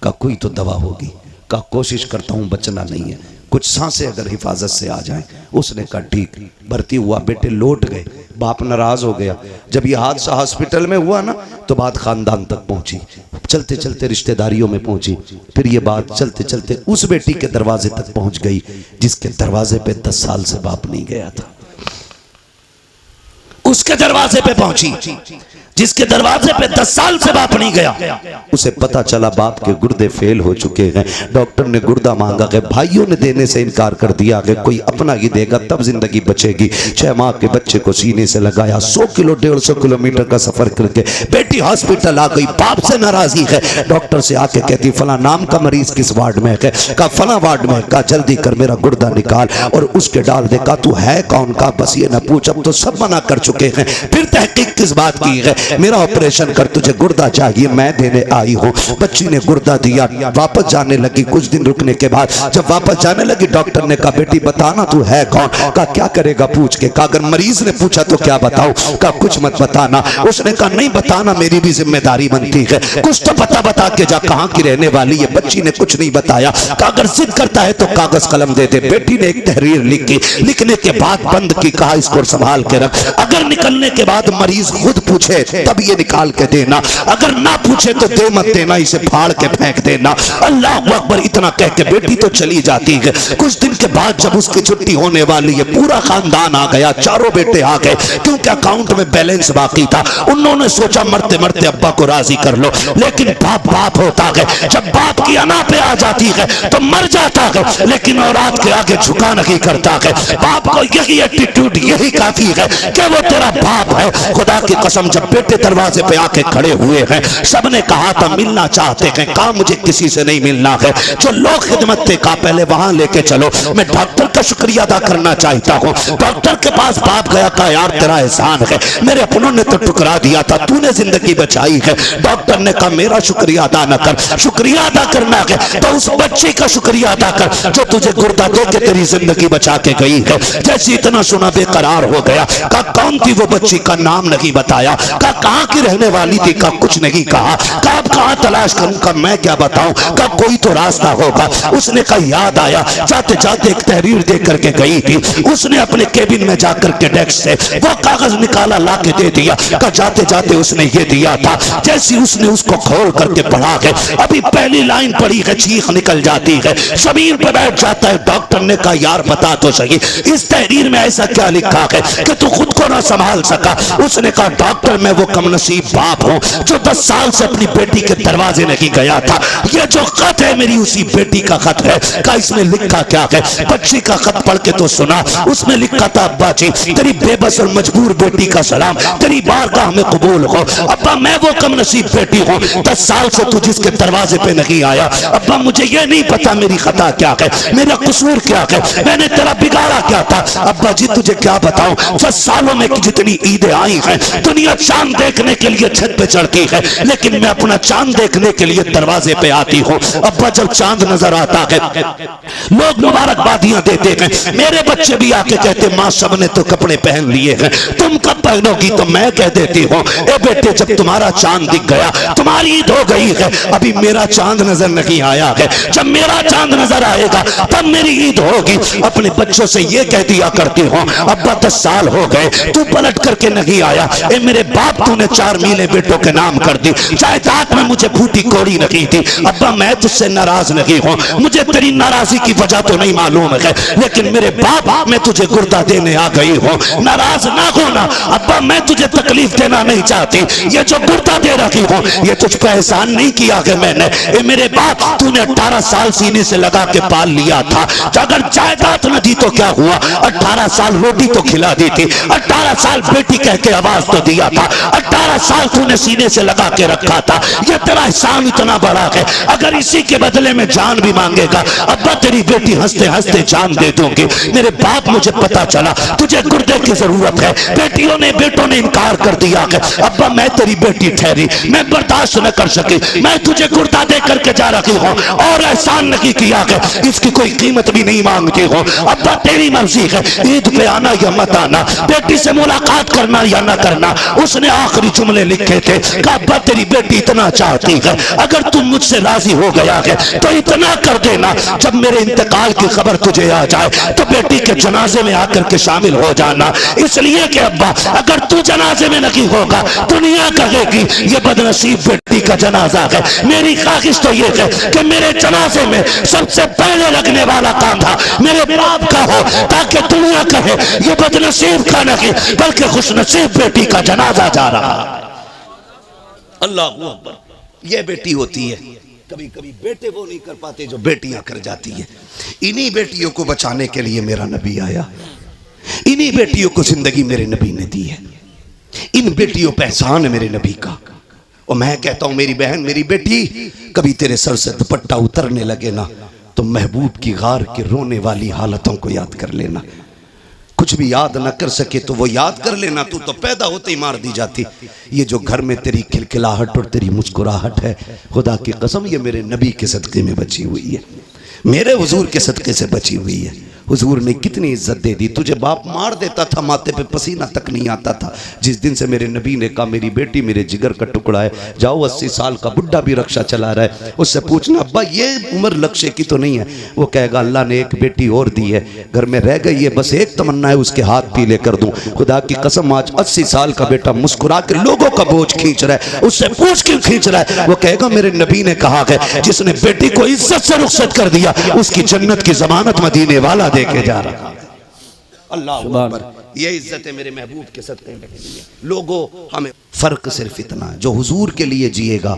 का कोई तो दवा होगी। का कोशिश करता हूँ, बचना नहीं है, कुछ सांसें अगर हिफाजत से आ जाएं। उसने कहा ठीक। भर्ती हुआ, बेटे लौट गए। बाप नाराज हो गया। जब ये हादसा हॉस्पिटल में हुआ ना, तो बात खानदान तक पहुंची, चलते चलते रिश्तेदारियों में पहुंची, फिर ये बात चलते चलते उस बेटी के दरवाजे तक पहुंच गई जिसके दरवाजे पे 10 साल से बाप नहीं गया था। उसके दरवाजे पे पहुंची जिसके दरवाजे पे 10 साल से बाप नहीं गया। उसे पता चला बाप के गुर्दे फेल हो चुके हैं। डॉक्टर ने गुर्दा मांगा है, भाइयों ने देने से इनकार कर दिया कि कोई अपना ही देगा तब जिंदगी बचेगी। 6 माह के बच्चे को सीने से लगाया, 100 किलो 150 किलोमीटर का सफर करके बेटी हॉस्पिटल आ गई। बाप से नाराजगी है, डॉक्टर से आके कहती फला नाम का मरीज किस वार्ड में है? का फला वार्ड में। का जल्दी कर मेरा गुर्दा निकाल और उसके डाल दे। का तू है कौन? का बस ये न पूछ, अब तो सब मना कर चुके हैं, फिर तहकीक किस बात की है? मेरा ऑपरेशन कर, तुझे गुर्दा चाहिए, मैं देने आई हूँ। बच्ची ने गुर्दा दिया, वापस जाने लगी। कुछ दिन रुकने के बाद जब वापस जाने लगी, डॉक्टर ने कहा बेटी बताना तू है कौन? का क्या करेगा पूछ के? का अगर मरीज ने पूछा तो क्या बताऊं? का कुछ मत बताना। उसने कहा नहीं बताना, मेरी भी जिम्मेदारी बनती है, कुछ तो बता के जा, कहाँ की रहने वाली है? बच्ची ने कुछ नहीं बताया। का अगर जिद करता है तो कागज कलम दे दे। बेटी ने एक तहरीर लिखी, लिखने के बाद बंद की, कहा इसको संभाल के रख, अगर निकलने के बाद मरीज खुद पूछे तब ये निकाल के देना, अगर ना पूछे तो दे मत देना, इसे फाड़ के फेंक देना। अल्लाह अकबर। इतना कह के बेटी तो चली जाती है। कुछ दिन के बाद जब उसकी छुट्टी होने वाली है, पूरा खानदान आ गया, चारों बेटे आ गए, क्योंकि अकाउंट में बैलेंस बाकी था। उन्होंने सोचा मरते मरते अब्बा को राजी कर लो, लेकिन बाप बाप होता है, जब बाप की अना पे आ जाती है तो मर जाता है, लेकिन औलाद के आगे झुका नहीं करता है। बाप को यही एटीट्यूड, यही काफी है कि वो तेरा बाप है। खुदा की कसम, जब बेटे दरवाजे पे आके खड़े हुए हैं, सबने कहा था मिलना चाहते हैं, कहा मुझे किसी से नहीं मिलना है। जो लोग खिदमत थे, कहा पहले वहां लेके चलो, मैं डॉक्टर का शुक्रिया अदा करना चाहता हूँ। डॉक्टर के पास बाप गया, कहा यार तेरा एहसान है, मेरे अपनों ने तो टुकरा दिया था, तूने जिंदगी बचाई है। डॉक्टर ने कहा मेरा शुक्रिया अदा न कर, शुक्रिया अदा करना है तो उस बच्ची का शुक्रिया अदा कर जो तुझे गुर्दा दे के तेरी जिंदगी बचा के गई है। जैसे इतना सुना बेकरार हो गया। कहा कौन थी वो बच्ची? का नाम नहीं बताया। कहा कहाँ की रहने वाली थी? का कुछ नहीं कहा। कब कहाँ तलाश करूं? का मैं क्या बताऊं? का कोई तो रास्ता होगा। उसने कहा याद आया, जाते जाते एक तहरीर दे करके गई थी। उसने अपने केबिन में जाकर के डेस्क से वो कागज निकाला, ला के दे दिया। का जाते जाते उसने ये दिया था। जैसी उसने उसको खोल करके पढ़ा है, अभी पहली लाइन पढ़ी है, चीख निकल जाती है, जमीन पर बैठ जाता है। डॉक्टर ने कहा यार बता तो सही, इस तहरीर में ऐसा क्या लिखा है कि तू खुद को ना संभाल सका? उसने कहा डॉक्टर मैं वो कमनसीब बाप हूँ जो 10 साल से अपनी बेटी के दरवाजे नहीं गया था। ये जो खत है मेरी उसी बेटी का खत है। का इसमें लिखा क्या है? बच्ची का खत पढ़ के तो सुना। उसमें लिखा था, अब्बा जी तेरी बेबस और मजबूर बेटी का सलाम, तेरी बारगाह में कबूल हो। अब्बा मैं वो कमनसीब बेटी हूँ, 10 साल से तू जिसके दरवाजे पे नहीं आया। अब्बा मुझे ये नहीं पता मेरी खता क्या है, मेरा कसूर क्या है, मैंने तेरा बिगाड़ा क्या था। अब्बा जी तुझे क्या बताऊं, 10 सालों में जितनी ईदें आई हैं, दुनिया चांद देखने के लिए छत पे चढ़ती है, लेकिन मैं अपना चांद देखने के लिए दरवाजे पे आती हूँ। अब्बा जब चांद नजर आता है लोग मुबारकबादियां देते हैं, मेरे बच्चे भी आके कहते माँ सब ने तो कपड़े पहन लिए हैं, तुम कब पहनोगी? तो मैं कह देती हूँ ए बेटे जब तुम्हारा चांद दिख गया, तुम्हारी ईद हो गई है, अभी मेरा चांद नजर नहीं आया है। जब मेरा चांद नजर आएगा तब मेरी ईद होगी। अपने बच्चों से ये कह दिया करती हूँ, अब्बा 10 साल हो गए तू पलट करके नहीं आया, ए मेरे बाप तूने 4 मीले बेटों के नाम कर दी, जायदाद में मुझे फूटी कोड़ी नहीं थी। अब्बा मैं तुझसे नाराज नहीं हूँ, मुझे तेरी नाराजगी की वजह तो नहीं मालूम है, लेकिन मेरे बाप मैं तुझे गुर्दा देने आ गई हूँ, नाराज ना होना। अब्बा मैं तुझे तकलीफ देना नहीं चाहती, ये जो गुर्दा दे रही हूँ ये तुझ पर एहसान नहीं किया है मैंने। ए मेरे बाप तूने 18 साल सीने से लगा के पाल लिया था, अगर जायदाद न दी तो क्या हुआ, 18 साल रोटी तो खिला दी थी, 18 साल बेटी कह के आवाज तो दिया था, 18 साल तूने सीने से लगा के रखा था, ये तेरा एहसान इतना बड़ा है, अगर इसी के बदले में जान भी मांगेगा अब्बा तेरी बेटी हंसते हंसते जान दे दूंगी। मेरे बाप मुझे पता चला तुझे गुर्दे की जरूरत है, बेटियों ने बेटों ने इनकार कर दिया है, अब्बा मैं तेरी बेटी ठहरी, मैं बर्दाश्त न कर सकी, मैं तुझे गुर्दा दे करके जा रही हूँ और एहसान नहीं किया है, इसकी कोई कीमत भी नहीं मांगती हूँ। अब्बा तेरी मर्जी है, ईद पे आना या मत आना, बेटी से मुलाकात करना या ना करना। उसने आखिरी जुमले लिखे थे, अब्बा तेरी बेटी इतना चाहती है, अगर तुम मुझसे राजी हो गया है तो इतना कर देना, जब मेरे इंतकाल की खबर तुझे आ जाए तो बेटी के जनाजे में आकर के शामिल हो जाना, इसलिए कि अब्बा अगर तू जनाजे में नहीं होगा दुनिया कहेगी ये बदनसीब बेटी का जनाजा है। मेरी ख्वाहिश तो ये है कि मेरे जनाजे में सबसे पहले लगने वाला काम था मेरे बाप का हो, ताकि दुनिया कहे ये बदनसीब का नहीं बल्कि खुशनसीब बेटी का जनाजा जा रहा है। अल्लाह अकबर। ये बेटी होती है, कभी कभी बेटे वो नहीं कर पाते जो बेटियां कर जाती है। इन्हीं बेटियों को बचाने के लिए मेरा नबी आया, इन्हीं बेटियों को जिंदगी मेरे नबी ने दी है, इन बेटियों पे एहसान है मेरे नबी का। और मैं कहता हूं मेरी बहन मेरी बेटी, कभी तेरे सर से दुपट्टा उतरने लगे ना तो महबूब की गार की रोने वाली हालतों को याद कर लेना। कुछ भी याद न कर सके तो वो याद कर लेना, तू तो पैदा होते ही मार दी जाती। ये जो घर में तेरी खिलखिलाहट और तेरी मुस्कुराहट है, खुदा की कसम ये मेरे नबी के सदक़े में बची हुई है, मेरे हुजूर के सदक़े से बची हुई है। हुजूर ने कितनी इज्जत दे दी, तुझे बाप मार देता था माथे पे पसीना तक नहीं आता था। जिस दिन से मेरे नबी ने कहा मेरी बेटी मेरे जिगर का टुकड़ा है, जाओ 80 साल का बुढ़ा भी रक्षा चला रहा है, उससे पूछना अब्बा ये उम्र लक्ष्य की तो नहीं है, वो कहेगा अल्लाह ने एक बेटी और दी है, घर में रह गई है, बस एक तमन्ना है उसके हाथ पीले कर दूं। खुदा की कसम आज 80 साल का बेटा मुस्कुरा के लोगों का बोझ खींच रहा है, उससे पूछ क्यों खींच रहा है? वो कहेगा मेरे नबी ने कहा है जिसने बेटी को इज्जत से रुखसत कर दिया उसकी जन्नत की जमानत मदीने वाला देके जा रहा है। अल्लाह अकबर। ये इज्जत है मेरे महबूब के सदक़े में। लोगों हमें फर्क सिर्फ इतना है, जो हुजूर के लिए जिएगा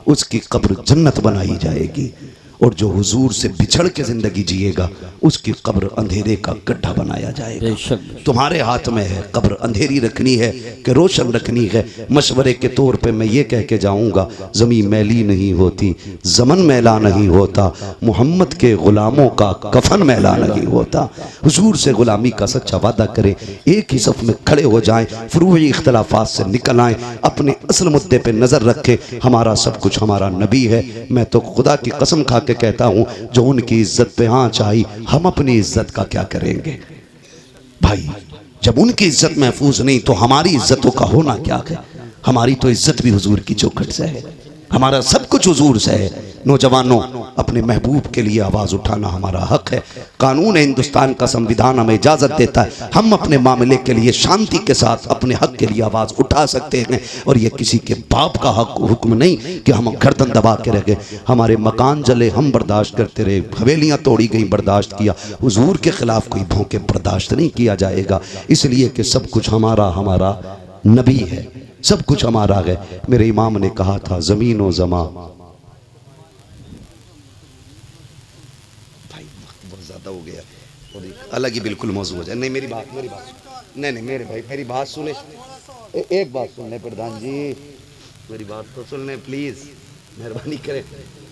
उसकी कब्र जन्नत बनाई जाएगी, और जो हुजूर से बिछड़ के जिंदगी जिएगा उसकी कब्र अंधेरे का गड्ढा बनाया जाएगा। तुम्हारे हाथ में है, कब्र अंधेरी रखनी है कि रोशन रखनी है। मशवरे के तौर पे मैं ये कह के जाऊंगा, ज़मीन मैली नहीं होती, ज़मन मैला नहीं होता, मोहम्मद के ग़ुलामों का कफन मैला नहीं होता। हुजूर से ग़ुलामी का सच्चा वादा करें, एक ही सफ़ में खड़े हो जाएं, फ़ुरूई इख्तलाफात से निकल आएँ, अपने असल मुद्दे पर नज़र रखें। हमारा सब कुछ हमारा नबी है। मैं तो खुदा की कसम खा कहता हूं जो उनकी इज्जत पे आंच आई, हम अपनी इज्जत का क्या करेंगे भाई? जब उनकी इज्जत महफूज नहीं तो हमारी इज्जतों का होना क्या है? हमारी तो इज्जत भी हुजूर की चौखट से है, हमारा सब कुछ हुजूर से है। नौजवानों, अपने महबूब के लिए आवाज़ उठाना हमारा हक है। कानून हिंदुस्तान का संविधान हमें इजाज़त देता है, हम अपने मामले के लिए शांति के साथ अपने हक के लिए आवाज़ उठा सकते हैं, और ये किसी के बाप का हक हुक्म नहीं कि हम गर्दन दबा के रह गए। हमारे मकान जले हम बर्दाश्त करते रहे, हवेलियाँ तोड़ी गई बर्दाश्त किया, हुजूर के खिलाफ कोई भौंके बर्दाश्त नहीं किया जाएगा। इसलिए कि सब कुछ हमारा हमारा नबी है। सब कुछ हमारा है। मेरे इमाम ने कहा था ज़मीन व ज़मा, भाई वक्त बहुत ज़्यादा हो गया और अलग ही बिल्कुल मौजूद हो जाए। नहीं मेरी बात नहीं मेरे भाई मेरी बात सुने, एक बात सुन ले प्रधान जी, मेरी बात तो सुन ले प्लीज़, मेहरबानी करें।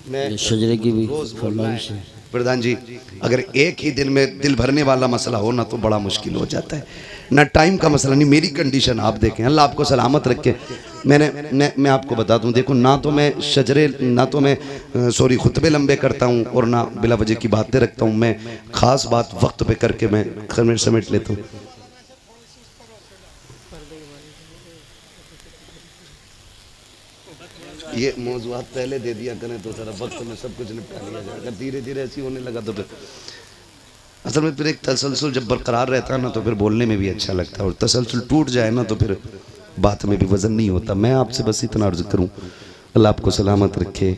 मैं शजरे की भी रोज़ बोलना है प्रधान जी, अगर एक ही दिन में दिल भरने वाला मसला हो ना तो बड़ा मुश्किल हो जाता है ना, टाइम का मसला नहीं। मेरी कंडीशन आप देखें, अल्लाह आपको सलामत रखे। मैं आपको बता दूं, देखो ना तो मैं शजरे ना तो मैं खुतबे लंबे करता हूं और ना बिला वजह की बातें रखता हूं। मैं ख़ास बात वक्त पे करके मैं समेट लेता हूँ। ये मौजूद पहले दे दिया करें तो सारा वक्त में सब कुछ निपटा लिया जाए। अगर धीरे धीरे ऐसी होने लगा तो फिर असल में फिर एक तसलसल जब बरकरार रहता है ना तो फिर बोलने में भी अच्छा लगता है, और तसलसल टूट जाए ना तो फिर बात में भी वजन नहीं होता। मैं आपसे बस इतना अर्ज करूं, अल्लाह आपको सलामत रखे,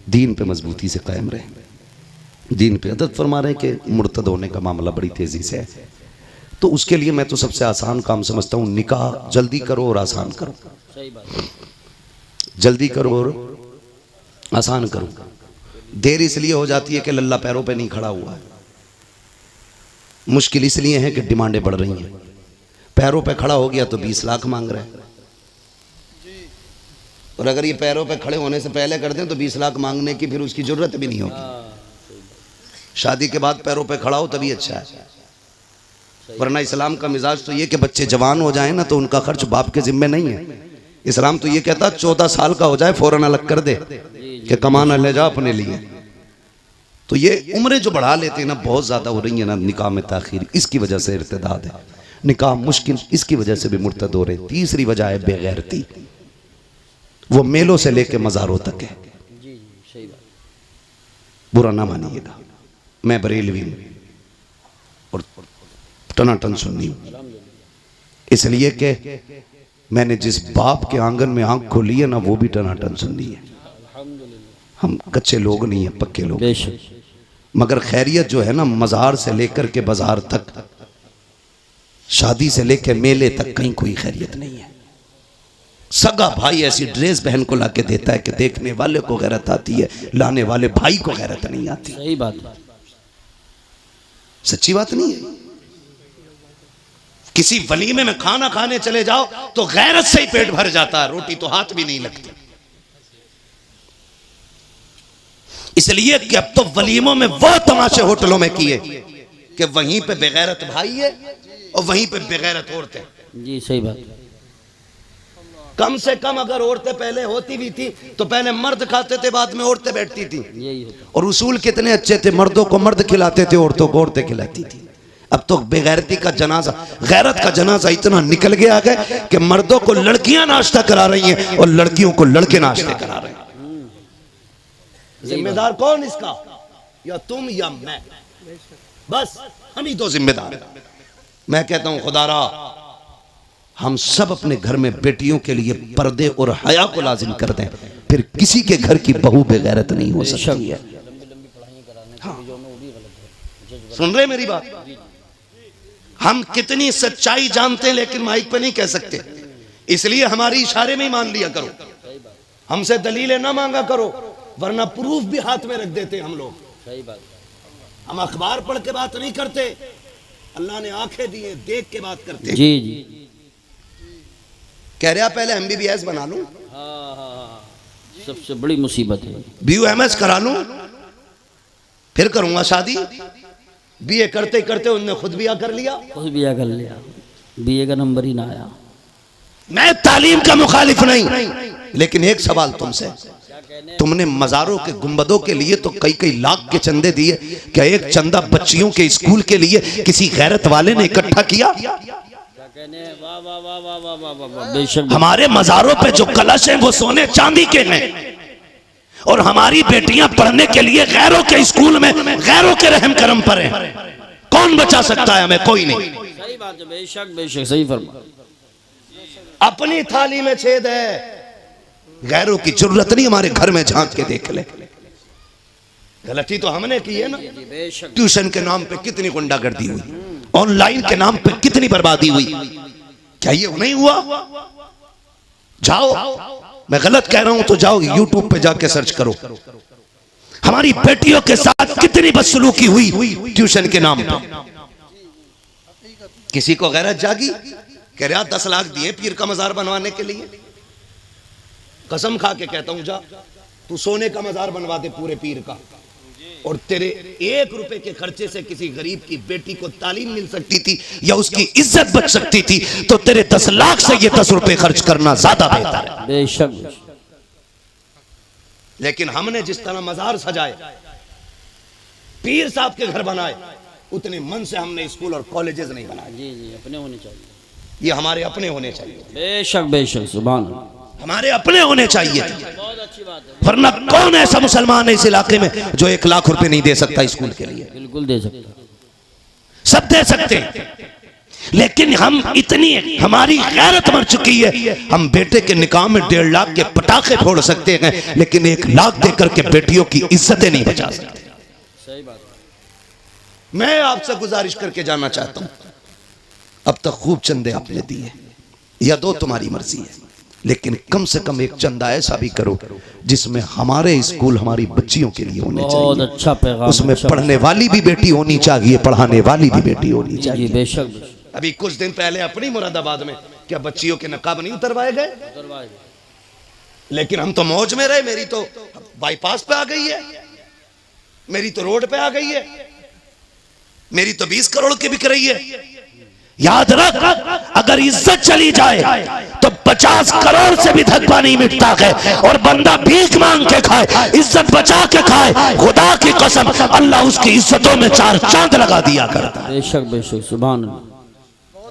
दीन पे मजबूती से कायम रहे। दीन पे अदद फरमा रहे हैं कि मुर्तद होने का मामला बड़ी तेज़ी से है, तो उसके लिए मैं तो सबसे आसान काम समझता हूँ, निकाह जल्दी करो और आसान करो। सही बात, जल्दी करो और आसान करो। देर इसलिए हो जाती है कि लल्ला पैरों पे नहीं खड़ा हुआ है, मुश्किल इसलिए है कि डिमांडें बढ़ रही हैं। पैरों पे खड़ा हो गया तो 20 लाख मांग रहे हैं, और अगर ये पैरों पे खड़े होने से पहले कर दें तो 20 लाख मांगने की फिर उसकी जरूरत भी नहीं होगी। शादी के बाद पैरों पे खड़ा हो तभी अच्छा है, वरना इस्लाम का मिजाज तो ये कि बच्चे जवान हो जाएं ना तो उनका खर्च बाप के जिम्मे नहीं है। इस्लाम तो ये कहता 14 साल का हो जाए फौरन अलग कर दे कि कमाना ले जा अपने लिए। तो ये उम्रें जो बढ़ा लेते हैं ना बहुत ज़्यादा हो रही है ना, निकाह में ताखीर, इसकी वजह से इर्तिदाद है। निकाह मुश्किल इसकी वजह से भी मुर्तद हो रहे। तीसरी वजह है बेगैरती, वो मेलों से लेके मज़ारों तक है। बुरा ना मानिएगा, मैं बरेलवी हूँ और टनाटन सुन्नी हूँ, इसलिए कि मैंने जिस बाप के आंगन में आंख खोली है ना वो भी टनाटन सुन्नी है। हम कच्चे लोग नहीं हैं, पक्के लोग। मगर खैरियत जो है ना, मज़ार से लेकर के बाजार तक, शादी से लेकर मेले तक कहीं कोई खैरियत नहीं है। सगा भाई ऐसी ड्रेस बहन को लाके देता है कि देखने वाले को गैरत आती है, लाने वाले भाई को गैरत नहीं आती। सही बात, सच्ची बात नहीं है। किसी वलीमे में खाना खाने चले जाओ तो गैरत से ही पेट भर जाता है, रोटी तो हाथ भी नहीं लगती। इसलिए कि अब तो वलीमों में वो तमाशे होटलों में किए कि वहीं पे बेगैरत भाई है और वहीं पे बेगैरत औरतें। जी सही बात। कम से कम अगर औरतें पहले होती भी थी तो पहले मर्द खाते थे, बाद में औरतें बैठती थी। यही होता। और उसूल कितने अच्छे थे, मर्दों को मर्द खिलाते थे, औरतों को औरतें खिलाती थी। अब तो बेगैरती का जनाजा, गैरत का जनाजा इतना निकल गया है कि मर्दों को लड़कियां नाश्ता करा रही हैं और लड़कियों को लड़के नाश्ते करा रहे हैं। जिम्मेदार कौन इसका? या तुम या मैं, बस हम ही दो जिम्मेदार। मैं कहता हूं खुदारा हम सब अपने घर में बेटियों के लिए पर्दे और हया को लाजिम कर दें, फिर किसी के घर की बहू बेगैरत नहीं हो सकती है। हाँ। सुन रहे मेरी बात? हम कितनी सच्चाई जानते हैं लेकिन माइक पे नहीं कह सकते, इसलिए हमारी इशारे में ही मान लिया करो। हमसे दलीलें ना मांगा करो, वरना प्रूफ भी हाथ में रख देते हम लोग। सही बात। हम अखबार पढ़ के बात नहीं करते, अल्लाह ने आंखें दी हैं, देख के बात करते। जी जी। कह रहा पहले MBBS बना लूं, सबसे बड़ी मुसीबत है। BUMS करा लूं, फिर करूंगा शादी। BA करते करते उनने खुद बिया कर लिया, BA का नंबर ही ना आया। मैं तालीम का मुखालिफ नहीं, लेकिन एक सवाल तुमसे, तुमने मज़ारों के गुंबदों के लिए तो कई कई लाख के चंदे दिए, क्या एक चंदा बच्चियों के स्कूल के लिए किसी गैरत वाले ने इकट्ठा किया? हमारे मज़ारों पे जो कलश हैं वो सोने चांदी के हैं, और हमारी बेटियां पढ़ने के लिए गैरों के स्कूल में गैरों के रहम करम पर हैं। कौन बचा सकता है हमें? कोई नहीं। सही बात है, बेशक बेशक सही फरमा। अपनी थाली में छेद है, गैरों की जरूरत नहीं हमारे घर में झांक के देख ले। गलती तो हमने की है ना। ट्यूशन के नाम पे कितनी गुंडागर्दी हुई, ऑनलाइन के नाम पे कितनी बर्बादी हुई, क्या ये नहीं हुआ? जाओ, मैं गलत कह रहा हूं तो जाओ यूट्यूब पे जाके सर्च करो, हमारी बेटियों के साथ कितनी बदसलूकी हुई ट्यूशन के नाम पर। किसी को गैरत जागी, कह रहा 10 लाख दिए पीर का मजार बनवाने के लिए। कसम खा के कहता हूं, जा तू सोने का मजार बनवा दे पूरे पीर का, और तेरे 1 रुपए के खर्चे से किसी गरीब की बेटी को तालीम मिल सकती थी या उसकी इज्जत बच सकती थी, तो तेरे 10 लाख से ये 10 रुपए खर्च करना ज्यादा बेहतर है। बेशक। लेकिन हमने जिस तरह मजार सजाए, पीर साहब के घर बनाए, उतने मन से हमने स्कूल और कॉलेजेस नहीं बनाए। जी जी, अपने होने चाहिए, ये हमारे अपने होने चाहिए। बेशक बेशक, सुभान अल्लाह, हमारे अपने होने चाहिए। बहुत अच्छी बात है। वरना कौन ऐसा मुसलमान है इस इलाके में जो 1 लाख रुपए नहीं दे सकता स्कूल के लिए? बिल्कुल दे सकता, सब दे सकते हैं, लेकिन हम इतनी हमारी गैरत मर चुकी है, हम बेटे के निकाह में 1.5 लाख के पटाखे फोड़ सकते हैं, लेकिन 1 लाख देकर के बेटियों की इज्जतें नहीं बचा सकते। सही बात। मैं आपसे गुजारिश करके जाना चाहता हूं, अब तक खूब चंदे आपने दिए या दो, तुम्हारी मर्जी है, लेकिन कम से कम एक चंदा ऐसा भी करो जिसमें हमारे स्कूल हमारी बच्चियों के लिए होने चाहिए। बहुत अच्छा पैगाम, उसमें पढ़ने वाली भी बेटी होनी चाहिए, पढ़ाने वाली भी बेटी होनी चाहिए। जी बेशक। अभी कुछ दिन पहले अपनी मुरादाबाद में क्या बच्चियों के नकाब नहीं उतरवाए गए? लेकिन हम तो मौज में रहे। मेरी तो बाईपास पे आ गई है, मेरी तो रोड पे आ गई है, मेरी तो 20 करोड़ की बिक रही है। याद रख, अगर इज्जत चली जाए तो 50 करोड़ से भी धब्बा नहीं मिटता है, और बंदा भीख मांग के खाए, इज्जत बचा के खाए, खुदा की कसम अल्लाह उसकी इज्जतों में 4 चांद लगा दिया करता है। बेशक बेशक, सुभान अल्लाह।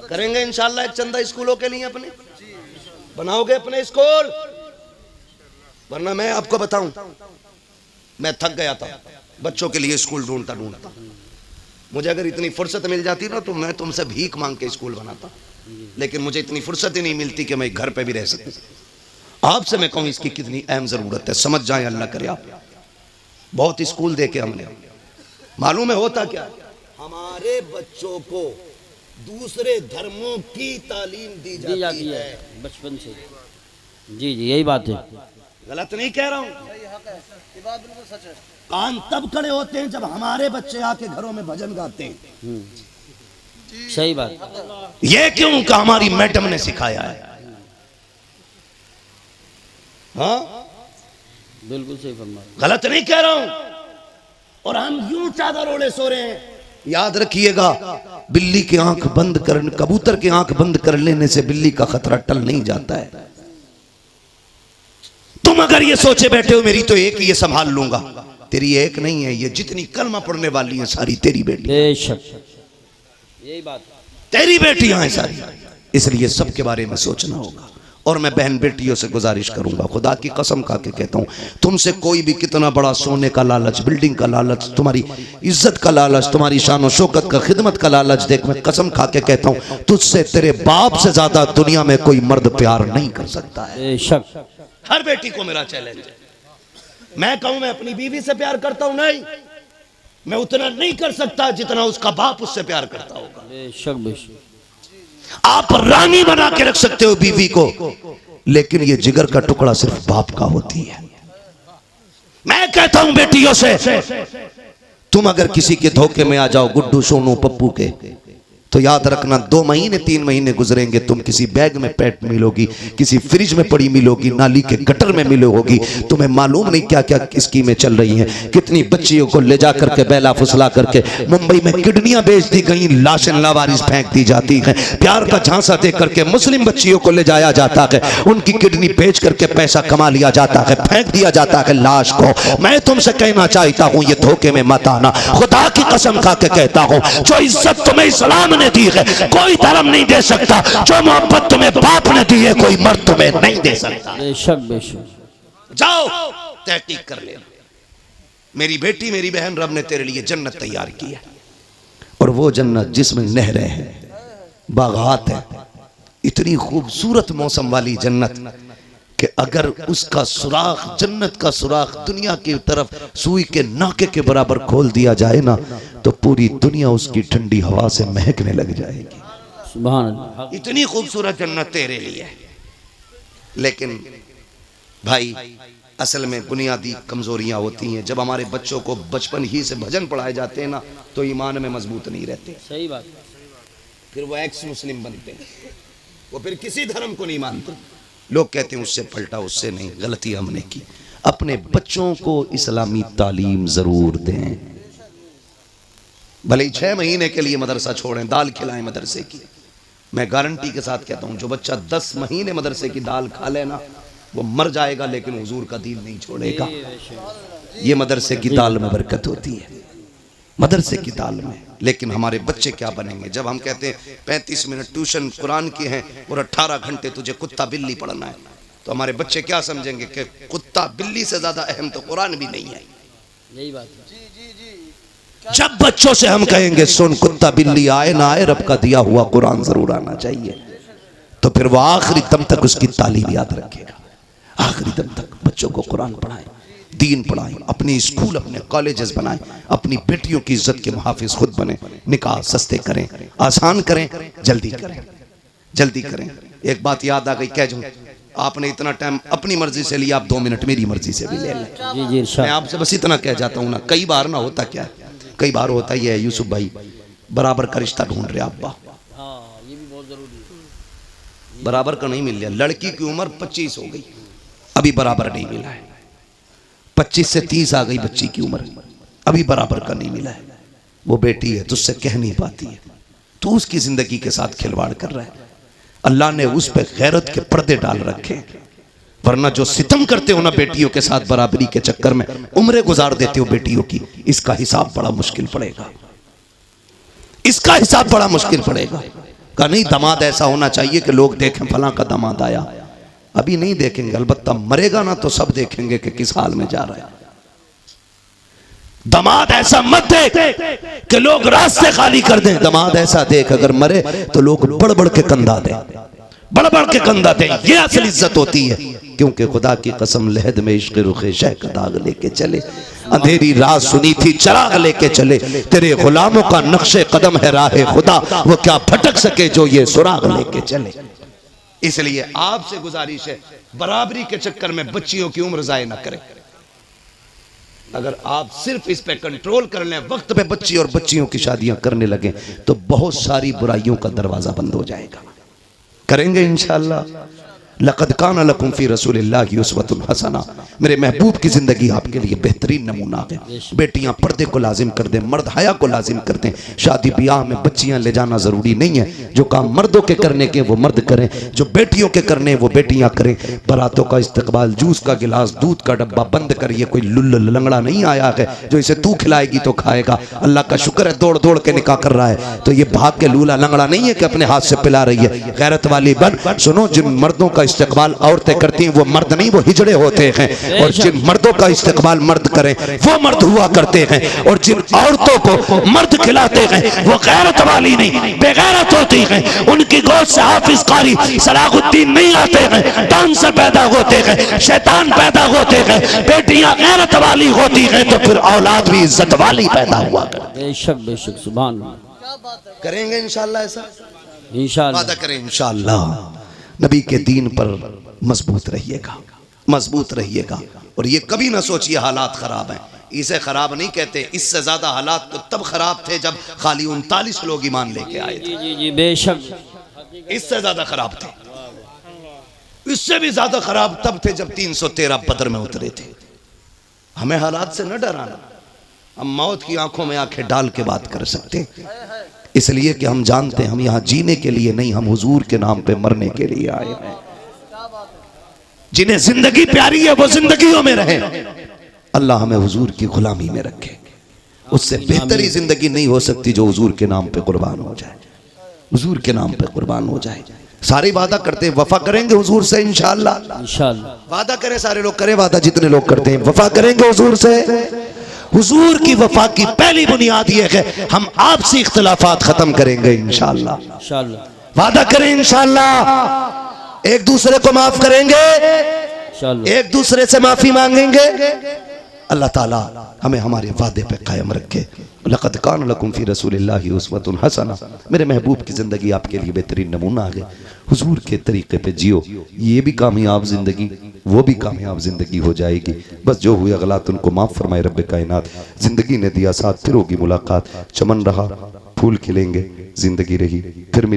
करेंगे इंशाल्लाह एक चंदा स्कूलों के लिए, अपने बनाओगे अपने स्कूल। वरना मैं आपको बताऊं, मैं थक गया था बच्चों के लिए स्कूल ढूंढता ढूंढता। मुझे अगर इतनी फुर्सत मिल जाती ना तो मैं तुमसे भीख मांग के स्कूल बनाता, लेकिन मुझे इतनी फुर्सत ही नहीं मिलती कि मैं घर पे भी रह सकूं। आपसे मैं कहूं इसकी कितनी अहम जरूरत है, समझ जाएं, अल्लाह करे आप। बहुत स्कूल देखे हमने, मालूम है होता क्या, हमारे बच्चों को दूसरे धर्मों की तालीम दी जाती है बचपन से। जी जी, यही बात है, गलत नहीं कह रहा हूं, कान तब खड़े होते हैं जब हमारे बच्चे आके घरों में भजन गाते हैं। सही बात। ये क्यों का हमारी मैडम ने सिखाया है। हाँ बिल्कुल सही फरमाया, गलत नहीं कह रहा हूं। और हम यूं चादर ओढ़े सो रहे हैं। याद रखिएगा, बिल्ली की आंख बंद कर, कबूतर की आंख बंद कर लेने से बिल्ली का खतरा टल नहीं जाता है। तुम अगर ये सोचे बैठे हो मेरी तो एक ही ये संभाल लूंगा, तेरी एक नहीं है, ये जितनी कलमा पढ़ने वाली है सारी तेरी बेटी। बेशक, यही बात, तेरी बेटियां हैं सारी, इसलिए सबके बारे में सोचना होगा। और मैं बहन बेटियों से गुजारिश करूंगा, खुदा की कसम खा के कहता हूं, तुमसे कोई भी कितना बड़ा सोने का लालच, बिल्डिंग का लालच, तुम्हारी इज्जत का लालच, तुम्हारी शान और शौकत का, खिदमत का लालच देख, मैं कसम खा के कहता हूं तुझसे तेरे बाप से ज्यादा दुनिया में कोई मर्द प्यार नहीं कर सकता है। बेशक। हर बेटी को मेरा चैलेंज है। मैं कहूं मैं अपनी बीवी से प्यार करता हूं, नहीं, मैं उतना नहीं कर सकता जितना उसका बाप उससे प्यार करता होगा। बेशक बेशक। आप रानी बना के रख सकते हो बीवी को, लेकिन ये जिगर का टुकड़ा सिर्फ बाप का होती है। मैं कहता हूं बेटियों से, तुम अगर किसी के धोखे में आ जाओ, गुड्डू सोनू पप्पू के, तो याद रखना 2 महीने 3 महीने गुजरेंगे, तुम किसी बैग में पैट मिलोगी, किसी फ्रिज में पड़ी मिलोगी, नाली के गटर में मिलोगी। तुम्हें मालूम नहीं क्या क्या स्कीमें चल रही हैं, कितनी बच्चियों को ले जा करके बेला फुसला करके मुंबई में किडनियां बेच दी गई, लाशें लावारिस फेंक दी जाती हैं। प्यार का झांसा दे करके मुस्लिम बच्चियों को ले जाया जाता है, उनकी किडनी बेच करके पैसा कमा लिया जाता है, फेंक दिया जाता है लाश को। मैं तुमसे कहना चाहता हूं ये धोखे में मत आना, खुदा की कसम खा के कहता हूं, जो इज्जत तुम्हें इस्लाम ने दी है कोई धर्म नहीं दे सकता, जो मोहब्बत तुम्हें बाप ने दी है कोई मर्द तुम्हें नहीं दे सकता। बेशक बेशक। जाओ तहकीक कर ले, मेरी बेटी मेरी बहन, रब ने तेरे लिए जन्नत तैयार की है, और वो जन्नत जिसमें नहरें हैं, बागात है, इतनी खूबसूरत मौसम वाली जन्नत कि अगर उसका सुराख, जन्नत का सुराख दुनिया की तरफ सुई के नाके के बराबर खोल दिया जाए ना, तो पूरी दुनिया उसकी ठंडी हवा से महकने लग जाएगी। सुभान अल्लाह। इतनी खूबसूरत जन्नत तेरे लिए। लेकिन भाई असल में बुनियादी कमजोरियां होती हैं। जब हमारे बच्चों को बचपन ही से भजन पढ़ाए जाते हैं ना, तो ईमान में मजबूत नहीं रहते। सही बात। फिर वो एक्स मुस्लिम बनते हैं, वो फिर किसी धर्म को नहीं मानते। लोग कहते हैं उससे पलटा, उससे नहीं, गलती हमने की। अपने बच्चों को इस्लामी तालीम जरूर दें, भले ही 6 महीने के लिए मदरसा छोड़ें, दाल खिलाएं मदरसे की। मैं गारंटी के साथ कहता हूं, जो बच्चा 10 महीने मदरसे की दाल खा लेना, वो मर जाएगा लेकिन हुजूर का दीन नहीं छोड़ेगा। ये मदरसे की दाल में बरकत होती है, मदरसे की दाल में। लेकिन हमारे बच्चे क्या बनेंगे जब हम कहते हैं 35 मिनट ट्यूशन कुरान की हैं और 18 घंटे तुझे कुत्ता बिल्ली पढ़ना है, तो हमारे बच्चे क्या समझेंगे कि कुत्ता बिल्ली से ज्यादा अहम तो कुरान भी नहीं है। यही बात है। जब बच्चों से हम कहेंगे सुन, कुत्ता बिल्ली आए ना आए, रब का दिया हुआ कुरान जरूर आना चाहिए, तो फिर वो आखिरी दम तक उसकी तालीम याद रखेगा। आखिरी दम तक बच्चों को कुरान पढ़ाएं, दीन पढ़ाएं, अपनी स्कूल अपने कॉलेजेस बनाएं, अपनी बेटियों की इज्जत के मुहाफिज खुद बने। निकाह सस्ते करें, आसान करें, जल्दी करें, जल्दी करें। एक बात याद आ गई, कह जाऊं, आपने इतना टाइम अपनी मर्जी से लिया, आप 2 मिनट मेरी मर्जी से भी ले लें। जी जी मैं आपसे बस इतना कह जाता हूँ ना, कई बार ना होता क्या है, कई बार होता ही है यूसुफ भाई, बराबर का रिश्ता ढूंढ रहे अब्बा, ये भी बहुत जरूरी है। बराबर का नहीं मिल रहा। लड़की की उम्र 25 हो गई, अभी बराबर नहीं मिला है। 25 से 30 आ गई बच्ची की उम्र, अभी बराबर का नहीं मिला है। वो बेटी है, तुझसे कह नहीं पाती है, तू उसकी जिंदगी के साथ खिलवाड़ कर रहा है। अल्लाह ने उस पर गैरत के पर्दे डाल रखे, वरना जो सितम करते हो ना बेटियों के साथ बराबरी के चक्कर में, उम्रें गुजार देते हो बेटियों की, इसका हिसाब बड़ा मुश्किल पड़ेगा, इसका हिसाब बड़ा मुश्किल पड़ेगा। कहा नहीं, दामाद ऐसा होना चाहिए कि लोग देखें फलां का दामाद आया। अभी नहीं देखेंगे, अलबत्ता मरेगा ना तो सब देखेंगे कि किस हाल में जा रहा है। दामाद ऐसा मत देख कि लोग रास्ते खाली कर दें, दामाद ऐसा देख अगर मरे तो लोग बढ़ बढ़ के कंधा दें, बढ़ बढ़ के कंधा दें। ये असल इज्जत होती है, क्योंकि खुदा की कसम लहद में इश्क रुखे शह का दाग लेके चले, अंधेरी रात सुनी थी चराग लेके चले, तेरे गुलामों का नक्शे कदम है राहे खुदा, वो क्या भटक सके जो ये सुराग लेके चले। इसलिए आपसे गुजारिश है, बराबरी के चक्कर में बच्चियों की उम्र जाया न करें। अगर आप सिर्फ इस पे कंट्रोल कर लें, वक्त पे बच्ची और बच्चियों की शादियां करने लगे, तो बहुत सारी बुराइयों का दरवाजा बंद हो जाएगा। करेंगे इंशाअल्लाह। लक़द काना लकुम फ़ी रसूलिल्लाहि उस्वतुन हसना, मेरे महबूब की ज़िंदगी आपके लिए बेहतरीन नमूना है। बेटियां पर्दे को लाजिम कर दें, मर्द हया को लाजिम कर दें। शादी ब्याह में बच्चियां ले जाना ज़रूरी नहीं है, जो काम मर्दों के करने के वो मर्द करें, जो बेटियों के करने वो बेटियां करें। बारातों का इस्तकबाल, जूस का गिलास, दूध का डब्बा बंद कर, ये कोई लुल्ल लंगड़ा नहीं आया है जो इसे तू खिलाएगी तो खाएगा। अल्लाह का शुक्र है दौड़ दौड़ के निकाह कर रहा है, तो ये भाग के लूला लंगड़ा नहीं है कि अपने हाथ से पिला रही है। गैरत वाली बन। सुनो, जिन मर्दों का इस्तकबाल औरतें करती हैं वो मर्द नहीं, वो हिजड़े होते हैं, और जिन मर्दों का इस्तकबाल मर्द करें वो मर्द हुआ करते हैं, और जिन औरतों को मर्द खिलाते हैं वो गैरत वाली नहीं, बेगैरत होती हैं। उनकी गोद से हाफिज कारी सलाहुद्दीन नहीं आते हैं, डांसर पैदा होते हैं, शैतान पैदा होते हैं। बेटियां गैरत वाली होती हैं तो फिर औलाद भी इज्जत वाली पैदा हुआ करती है। बेशक बेशक, सुभान अल्लाह। करेंगे इंशाअल्लाह, ऐसा इंशाअल्लाह वादा करें इंशाअल्लाह। नबी के दीन पर मजबूत रहिएगा, मजबूत रहिएगा। और ये कभी ना सोचिए हालात खराब हैं, इसे खराब नहीं कहते। इससे ज्यादा हालात तो तब खराब थे जब खाली 39 लोग ईमान लेके आए थे। जी जी बेशक, इससे ज्यादा खराब थे, इससे भी ज्यादा खराब तब थे जब 313 बदर में उतरे थे। हमें हालात से न डराना, हम मौत की आंखों में आंखें डाल के बात कर सकते हैं, इसलिए कि हम जानते हैं हम यहाँ जीने के लिए नहीं, हम हुजूर के नाम पे मरने के लिए आए हैं। जिन्हें जिंदगी प्यारी है वो जिंदगियों में रहे। अल्लाह हमें हुजूर की गुलामी में रखे। उससे बेहतरी जिंदगी नहीं हो सकती जो हुजूर के नाम पे कुर्बान हो जाए, हुजूर के नाम पे कुर्बान हो जाए। सारे वादा करते हैं वफा करेंगे हुजूर से इंशाअल्लाह। इंशाअल्लाह वादा करें, सारे लोग करें वादा, जितने लोग करते हैं वफा करेंगे हुजूर से। हुजूर की वफा की पहली बुनियाद यह है हम आपसी इख्तिलाफात खत्म करेंगे इंशाअल्लाह। इंशाअल्लाह वादा करें इंशाअल्लाह। एक दूसरे को माफ करेंगे, इंशाअल्लाह एक दूसरे से माफी मांगेंगे, अल्लाह ताला हमें हमारे वादे पे कायम रखे। लक़द कान लकुम फ़ी रसूलिल्लाहि उस्वतुन हसना, मेरे महबूब की ज़िंदगी आपके लिए बेहतरीन नमूना है। हुजूर के तरीके पे जियो, ये भी कामयाब ज़िंदगी, वो भी कामयाब ज़िंदगी हो जाएगी। बस जो हुए गलत उनको माफ़ फरमाए रब्बे कायनात। ज़िंदगी ने दिया साथ, फिर होगी मुलाकात। चमन रहा, फूल खिलेंगे, ज़िंदगी रही, फिर